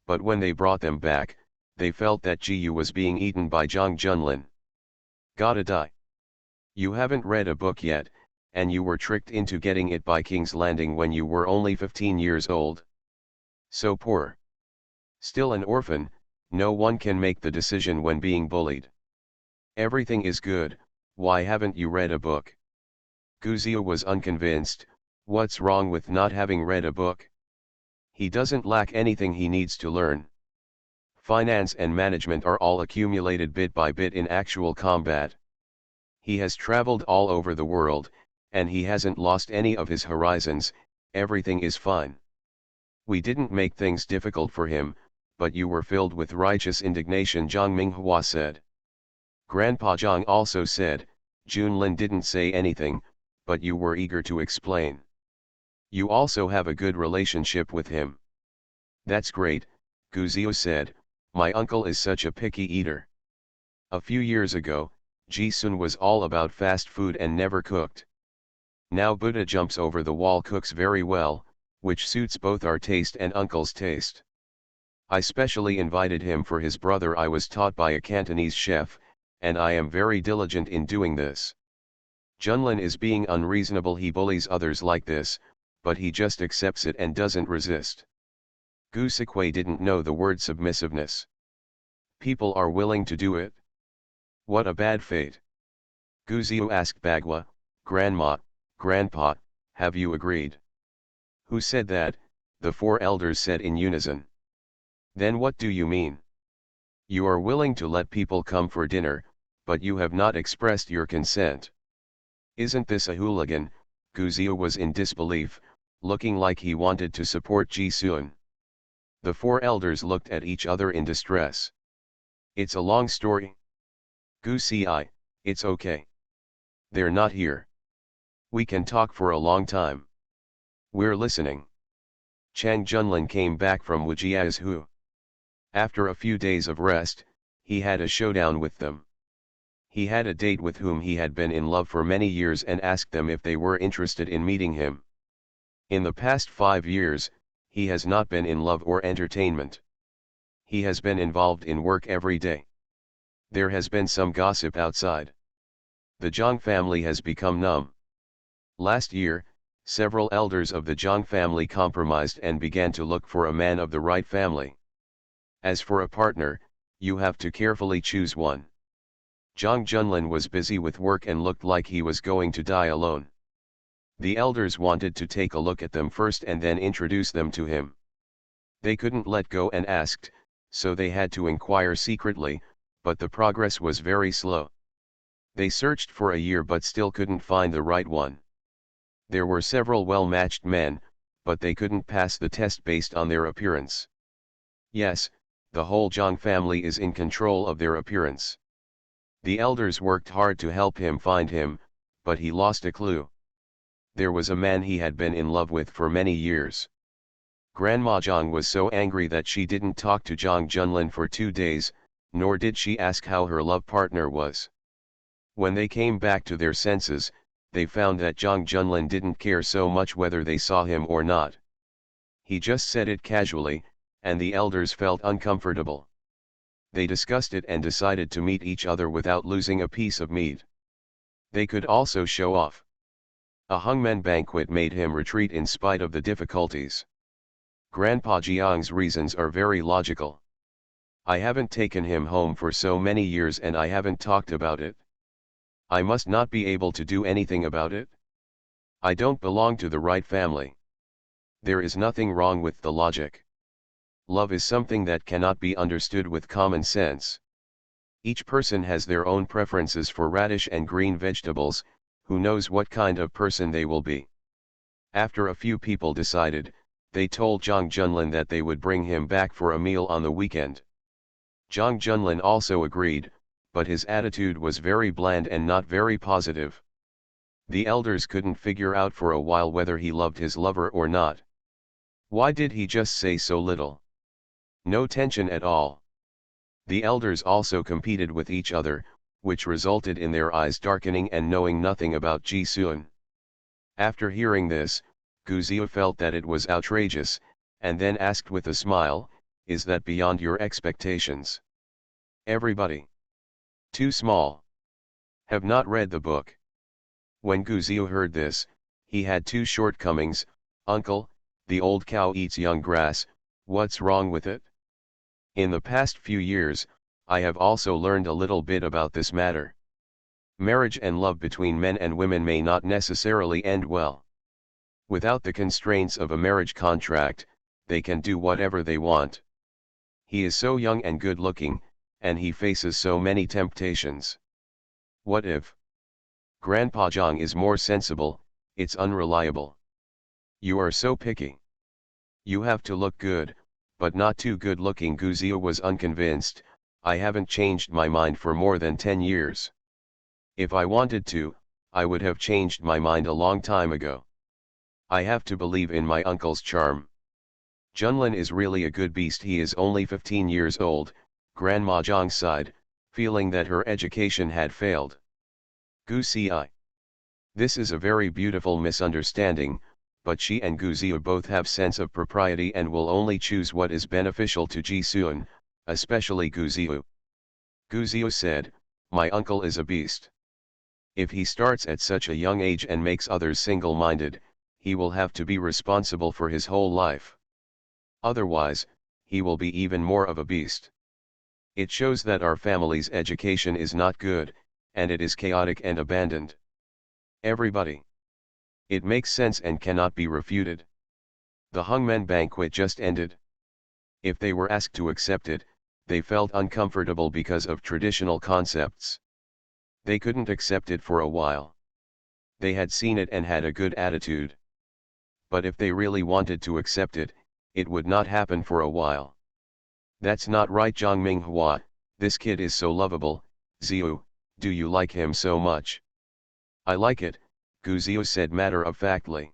But when they brought them back, they felt that Ji Yu was being eaten by Zhang Junlin. Gotta die. You haven't read a book yet, and you were tricked into getting it by King's Landing when you were only 15 years old. So poor. Still an orphan, no one can make the decision when being bullied. Everything is good, why haven't you read a book? Gu Ziu was unconvinced. What's wrong with not having read a book? He doesn't lack anything he needs to learn. Finance and management are all accumulated bit by bit in actual combat. He has traveled all over the world, and he hasn't lost any of his horizons. Everything is fine. We didn't make things difficult for him, but you were filled with righteous indignation, Zhang Minghua said. Grandpa Zhang also said, Junlin didn't say anything, but you were eager to explain. You also have a good relationship with him. That's great, Gu Ziu said, my uncle is such a picky eater. A few years ago, Ji Sun was all about fast food and never cooked. Now Buddha jumps over the wall, cooks very well, which suits both our taste and uncle's taste. I specially invited him for his brother. I was taught by a Cantonese chef, and I am very diligent in doing this. Junlin is being unreasonable. He bullies others like this, but he just accepts it and doesn't resist. Gu Sikwei didn't know the word submissiveness. People are willing to do it. What a bad fate. Gu Ziu asked Bagua, Grandma, Grandpa, have you agreed? Who said that? The four elders said in unison. Then what do you mean? You are willing to let people come for dinner, but you have not expressed your consent. Isn't this a hooligan? Gu Ziu was in disbelief, looking like he wanted to support Ji Sun. The four elders looked at each other in distress. It's a long story. Gu Si, it's okay. They're not here. We can talk for a long time. We're listening. Chang Junlin came back from Wujiazhu. After a few days of rest, he had a showdown with them. He had a date with whom he had been in love for many years and asked them if they were interested in meeting him. In the past 5 years, he has not been in love or entertainment. He has been involved in work every day. There has been some gossip outside. The Zhang family has become numb. Last year, several elders of the Zhang family compromised and began to look for a man of the right family. As for a partner, you have to carefully choose one. Zhang Junlin was busy with work and looked like he was going to die alone. The elders wanted to take a look at them first and then introduce them to him. They couldn't let go and asked, so they had to inquire secretly, but the progress was very slow. They searched for a year but still couldn't find the right one. There were several well-matched men, but they couldn't pass the test based on their appearance. Yes, the whole Zhang family is in control of their appearance. The elders worked hard to help him find him, but he lost a clue. There was a man he had been in love with for many years. Grandma Zhang was so angry that she didn't talk to Zhang Junlin for 2 days, nor did she ask how her love partner was. When they came back to their senses, they found that Zhang Junlin didn't care so much whether they saw him or not. He just said it casually, and the elders felt uncomfortable. They discussed it and decided to meet each other without losing a piece of meat. They could also show off. A hangmen banquet made him retreat in spite of the difficulties. Grandpa Jiang's reasons are very logical. I haven't taken him home for so many years and I haven't talked about it. I must not be able to do anything about it. I don't belong to the right family. There is nothing wrong with the logic. Love is something that cannot be understood with common sense. Each person has their own preferences for radish and green vegetables, who knows what kind of person they will be. After a few people decided, they told Zhang Junlin that they would bring him back for a meal on the weekend. Zhang Junlin also agreed, but his attitude was very bland and not very positive. The elders couldn't figure out for a while whether he loved his lover or not. Why did he just say so little? No tension at all. The elders also competed with each other, which resulted in their eyes darkening and knowing nothing about Ji Sun. After hearing this, Gu Zia felt that it was outrageous, and then asked with a smile, "Is that beyond your expectations?" Everybody. Too small. Have not read the book. When Gu Zia heard this, he had two shortcomings. Uncle, the old cow eats young grass, what's wrong with it? In the past few years, I have also learned a little bit about this matter. Marriage and love between men and women may not necessarily end well. Without the constraints of a marriage contract, they can do whatever they want. He is so young and good looking, and he faces so many temptations. What if Grandpa Zhang is more sensible? It's unreliable. You are so picky. You have to look good, but not too good looking. Gu Zia was unconvinced. I haven't changed my mind for more than 10 years. If I wanted to, I would have changed my mind a long time ago. I have to believe in my uncle's charm. Junlin is really a good beast. He is only 15 years old, Grandma Zhang sighed, feeling that her education had failed. Gu Xi. This is a very beautiful misunderstanding, but she and Gu Zia both have sense of propriety and will only choose what is beneficial to Ji Sun, especially Gu Zia. Gu Zia said, "My uncle is a beast. If he starts at such a young age and makes others single-minded, he will have to be responsible for his whole life. Otherwise, he will be even more of a beast. It shows that our family's education is not good, and it is chaotic and abandoned." Everybody. It makes sense and cannot be refuted. The Hungmen banquet just ended. If they were asked to accept it, they felt uncomfortable because of traditional concepts. They couldn't accept it for a while. They had seen it and had a good attitude. But if they really wanted to accept it, it would not happen for a while. That's not right. Zhang Minghua, this kid is so lovable. Ziu, do you like him so much? I like it, Gu Zia said matter-of-factly.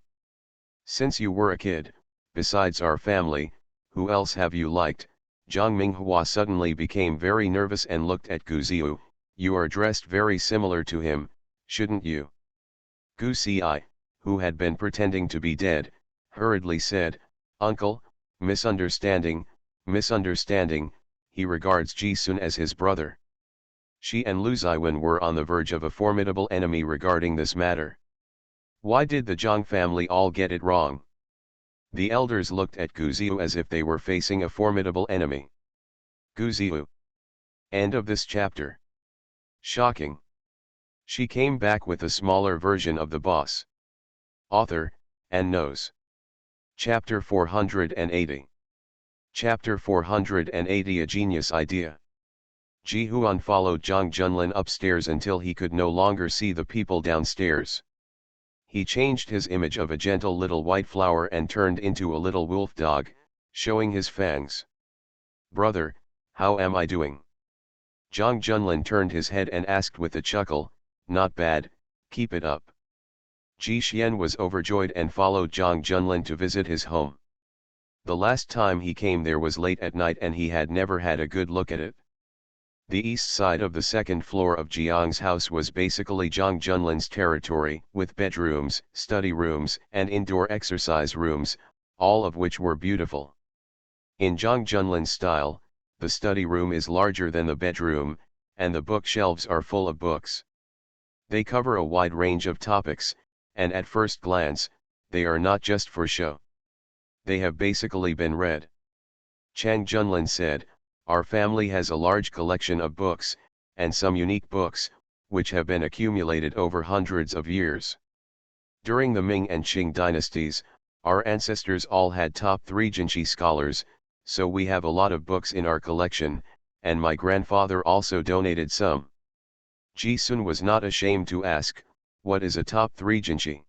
Since you were a kid, besides our family, who else have you liked? Zhang Minghua suddenly became very nervous and looked at Gu Zia. You are dressed very similar to him, shouldn't you? Gu Xi, who had been pretending to be dead, hurriedly said, "Uncle, misunderstanding, misunderstanding, he regards Ji Sun as his brother." She and Lu Ziwen were on the verge of a formidable enemy regarding this matter. Why did the Zhang family all get it wrong? The elders looked at Gu Zia as if they were facing a formidable enemy. Gu Zia. End of this chapter. Shocking. She came back with a smaller version of the boss. Author, and knows. Chapter 480. Chapter 480. A genius idea. Ji Huan followed Zhang Junlin upstairs until he could no longer see the people downstairs. He changed his image of a gentle little white flower and turned into a little wolf dog, showing his fangs. "Brother, how am I doing?" Zhang Junlin turned his head and asked with a chuckle, "Not bad, keep it up." Ji Xian was overjoyed and followed Zhang Junlin to visit his home. The last time he came there was late at night and he had never had a good look at it. The east side of the second floor of Jiang's house was basically Zhang Junlin's territory, with bedrooms, study rooms, and indoor exercise rooms, all of which were beautiful. In Zhang Junlin's style, the study room is larger than the bedroom, and the bookshelves are full of books. They cover a wide range of topics, and at first glance, they are not just for show. They have basically been read. Chang Junlin said, "Our family has a large collection of books, and some unique books, which have been accumulated over hundreds of years. During the Ming and Qing dynasties, our ancestors all had top 3 Jinshi scholars, So we have a lot of books in our collection, and my grandfather also donated some. Ji-sun was not ashamed to ask, what is a top 3 jinshi?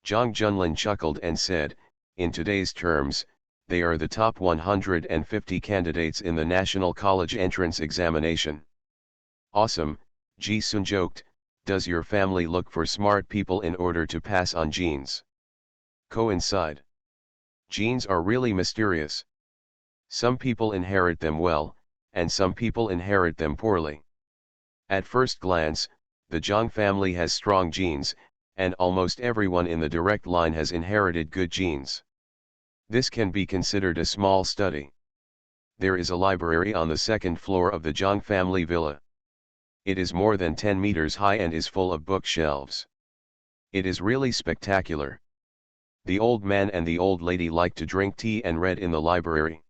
Jang Junlin chuckled and said, in today's terms, they are the top 150 candidates in the National College Entrance Examination. Awesome, Ji-sun joked, does your family look for smart people in order to pass on genes? Coincide. Genes are really mysterious. Some people inherit them well, and some people inherit them poorly. At first glance, the Zhang family has strong genes, and almost everyone in the direct line has inherited good genes. This can be considered a small study. There is a library on the second floor of the Zhang family villa. It is more than 10 meters high and is full of bookshelves. It is really spectacular. The old man and the old lady like to drink tea and read in the library.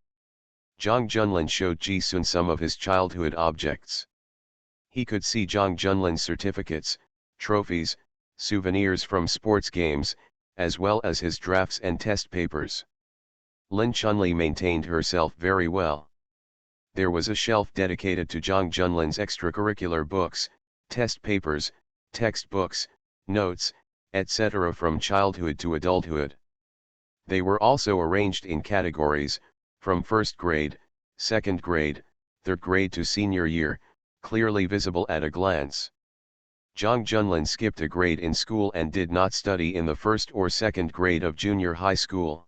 Zhang Junlin showed Ji-sun some of his childhood objects. He could see Zhang Junlin's certificates, trophies, souvenirs from sports games, as well as his drafts and test papers. Lin Chunli maintained herself very well. There was a shelf dedicated to Zhang Junlin's extracurricular books, test papers, textbooks, notes, etc. from childhood to adulthood. They were also arranged in categories, from first grade, second grade, third grade to senior year, clearly visible at a glance. Zhang Junlin skipped a grade in school and did not study in the first or second grade of junior high school.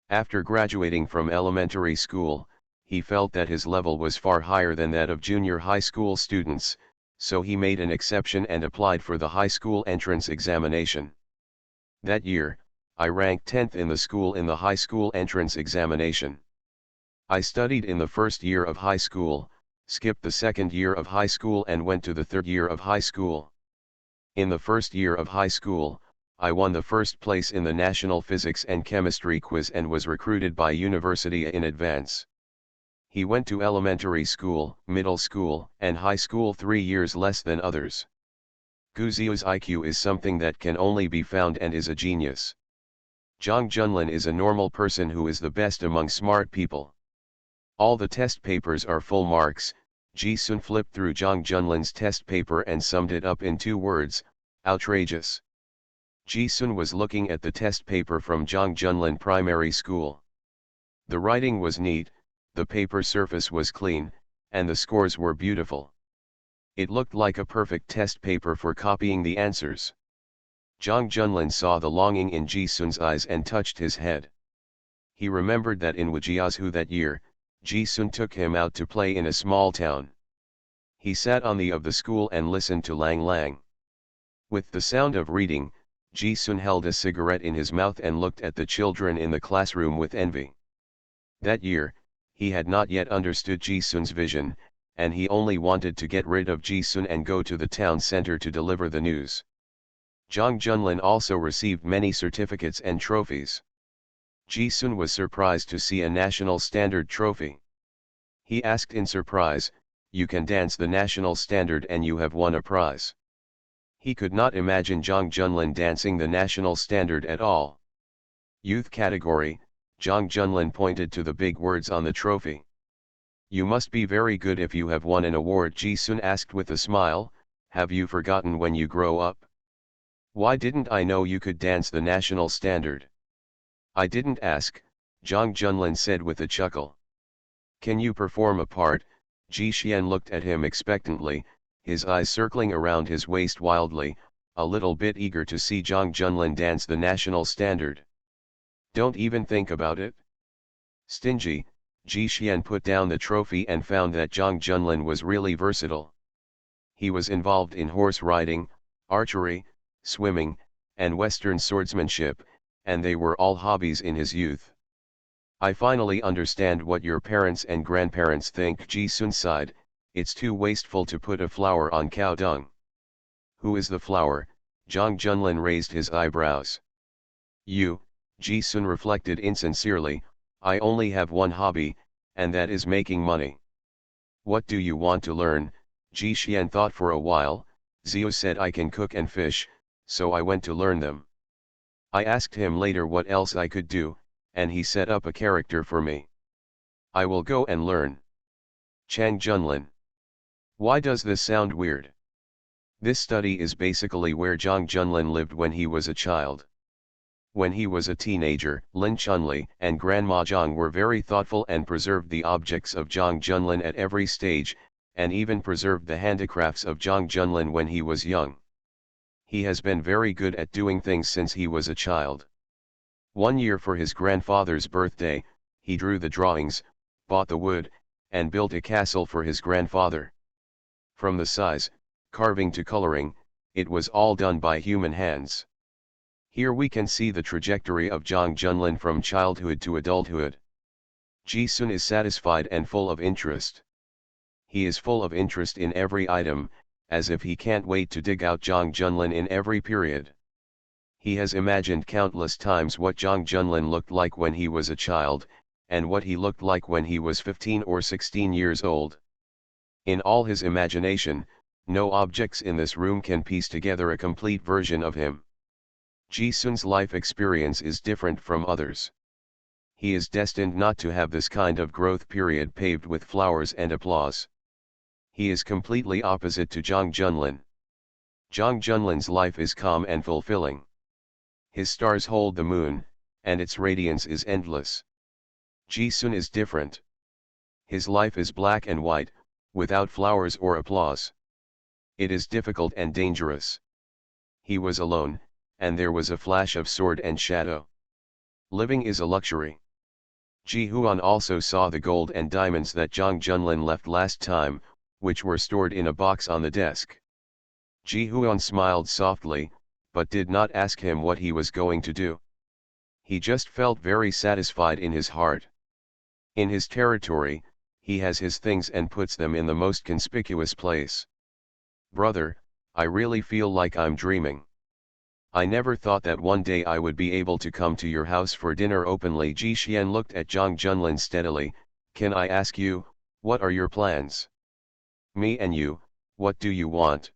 After graduating from elementary school, he felt that his level was far higher than that of junior high school students, so he made an exception and applied for the high school entrance examination. That year, I ranked 10th in the school in the high school entrance examination. I studied in the first year of high school, skipped the second year of high school and went to the third year of high school. In the first year of high school, I won the first place in the National Physics and Chemistry quiz and was recruited by University in advance. He went to elementary school, middle school, and high school 3 years less than others. Gu Ziyu's IQ is something that can only be found and is a genius. Zhang Junlin is a normal person who is the best among smart people. All the test papers are full marks. Ji-sun flipped through Zhang Junlin's test paper and summed it up in 2 words, outrageous. Ji-sun was looking at the test paper from Zhang Junlin Primary School. The writing was neat, the paper surface was clean, and the scores were beautiful. It looked like a perfect test paper for copying the answers. Zhang Junlin saw the longing in Ji-sun's eyes and touched his head. He remembered that in Wajiazhu that year, Ji-sun took him out to play in a small town. He sat on the of the school and listened to Lang Lang. With the sound of reading, Ji-sun held a cigarette in his mouth and looked at the children in the classroom with envy. That year, he had not yet understood Ji-sun's vision, and he only wanted to get rid of Ji-sun and go to the town center to deliver the news. Zhang Junlin also received many certificates and trophies. Ji-sun was surprised to see a national standard trophy. He asked in surprise, "You can dance the national standard and you have won a prize." He could not imagine Zhang Junlin dancing the national standard at all. Youth category, Zhang Junlin pointed to the big words on the trophy. "You must be very good if you have won an award," Ji-sun asked with a smile. "Have you forgotten when you grow up? Why didn't I know you could dance the national standard?" "I didn't ask," Zhang Junlin said with a chuckle. "Can you perform a part?" Ji Xian looked at him expectantly, his eyes circling around his waist wildly, a little bit eager to see Zhang Junlin dance the national standard. "Don't even think about it." Stingy, Ji Xian put down the trophy and found that Zhang Junlin was really versatile. He was involved in horse riding, archery, swimming, and Western swordsmanship, and they were all hobbies in his youth. "I finally understand what your parents and grandparents think," Ji-sun sighed. "It's too wasteful to put a flower on cow dung." "Who is the flower?" Zhang Junlin raised his eyebrows. "You," Ji-sun reflected insincerely. "I only have one hobby, and that is making money." "What do you want to learn?" Ji Xian thought for a while. "Zio said I can cook and fish, so I went to learn them. I asked him later what else I could do, and he set up a character for me. I will go and learn. Chang Junlin. Why does this sound weird? This study is basically where Zhang Junlin lived when he was a child. When he was a teenager, Lin Chunli and Grandma Zhang were very thoughtful and preserved the objects of Zhang Junlin at every stage, and even preserved the handicrafts of Zhang Junlin when he was young. He has been very good at doing things since he was a child. One year for his grandfather's birthday, he drew the drawings, bought the wood, and built a castle for his grandfather. From the size, carving to coloring, it was all done by human hands. Here we can see the trajectory of Zhang Junlin from childhood to adulthood. Ji Sun is satisfied and full of interest. He is full of interest in every item, as if he can't wait to dig out Zhang Junlin in every period. He has imagined countless times what Zhang Junlin looked like when he was a child, and what he looked like when he was 15 or 16 years old. In all his imagination, no objects in this room can piece together a complete version of him. Ji Sun's life experience is different from others. He is destined not to have this kind of growth period paved with flowers and applause. He is completely opposite to Zhang Junlin. Zhang Junlin's life is calm and fulfilling. His stars hold the moon, and its radiance is endless. Ji Sun is different. His life is black and white, without flowers or applause. It is difficult and dangerous. He was alone, and there was a flash of sword and shadow. Living is a luxury. Ji Huan also saw the gold and diamonds that Zhang Junlin left last time, which were stored in a box on the desk. Ji Huan smiled softly, but did not ask him what he was going to do. He just felt very satisfied in his heart. In his territory, he has his things and puts them in the most conspicuous place. Brother, I really feel like I'm dreaming. I never thought that one day I would be able to come to your house for dinner openly. Ji Xian looked at Zhang Junlin steadily. Can I ask you, what are your plans? Me and you, what do you want?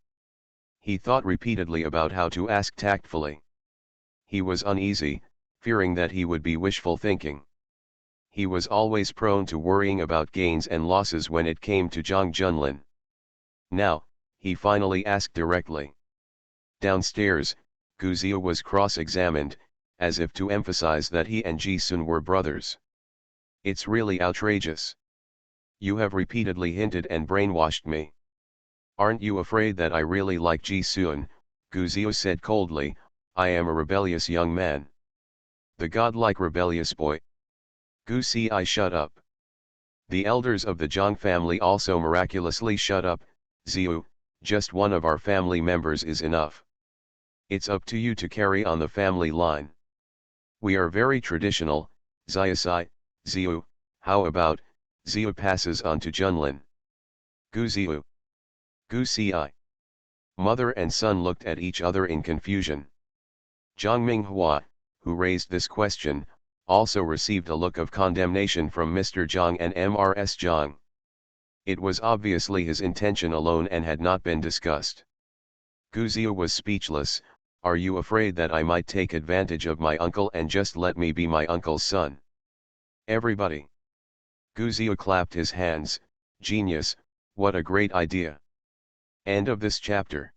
He thought repeatedly about how to ask tactfully. He was uneasy, fearing that he would be wishful thinking. He was always prone to worrying about gains and losses when it came to Zhang Junlin. Now, he finally asked directly. Downstairs, Gu Zia was cross-examined, as if to emphasize that he and Ji Sun were brothers. It's really outrageous. You have repeatedly hinted and brainwashed me. Aren't you afraid that I really like Ji Sun? Gu Zia said coldly. I am a rebellious young man. The godlike rebellious boy. Gu Ci shut up. The elders of the Zhang family also miraculously shut up. Ziu, just one of our family members is enough. It's up to you to carry on the family line. We are very traditional. Ziasai, Ziu, how about, Ziu passes on to Junlin. Gu Ziu. Gu Ci. Mother and son looked at each other in confusion. Zhang Minghua, who raised this question, also received a look of condemnation from Mr. Zhang and Mrs. Zhang. It was obviously his intention alone and had not been discussed. Gu Ziu was speechless. Are you afraid that I might take advantage of my uncle and just let me be my uncle's son? Everybody. Gu Ziu clapped his hands. Genius, what a great idea. End of this chapter.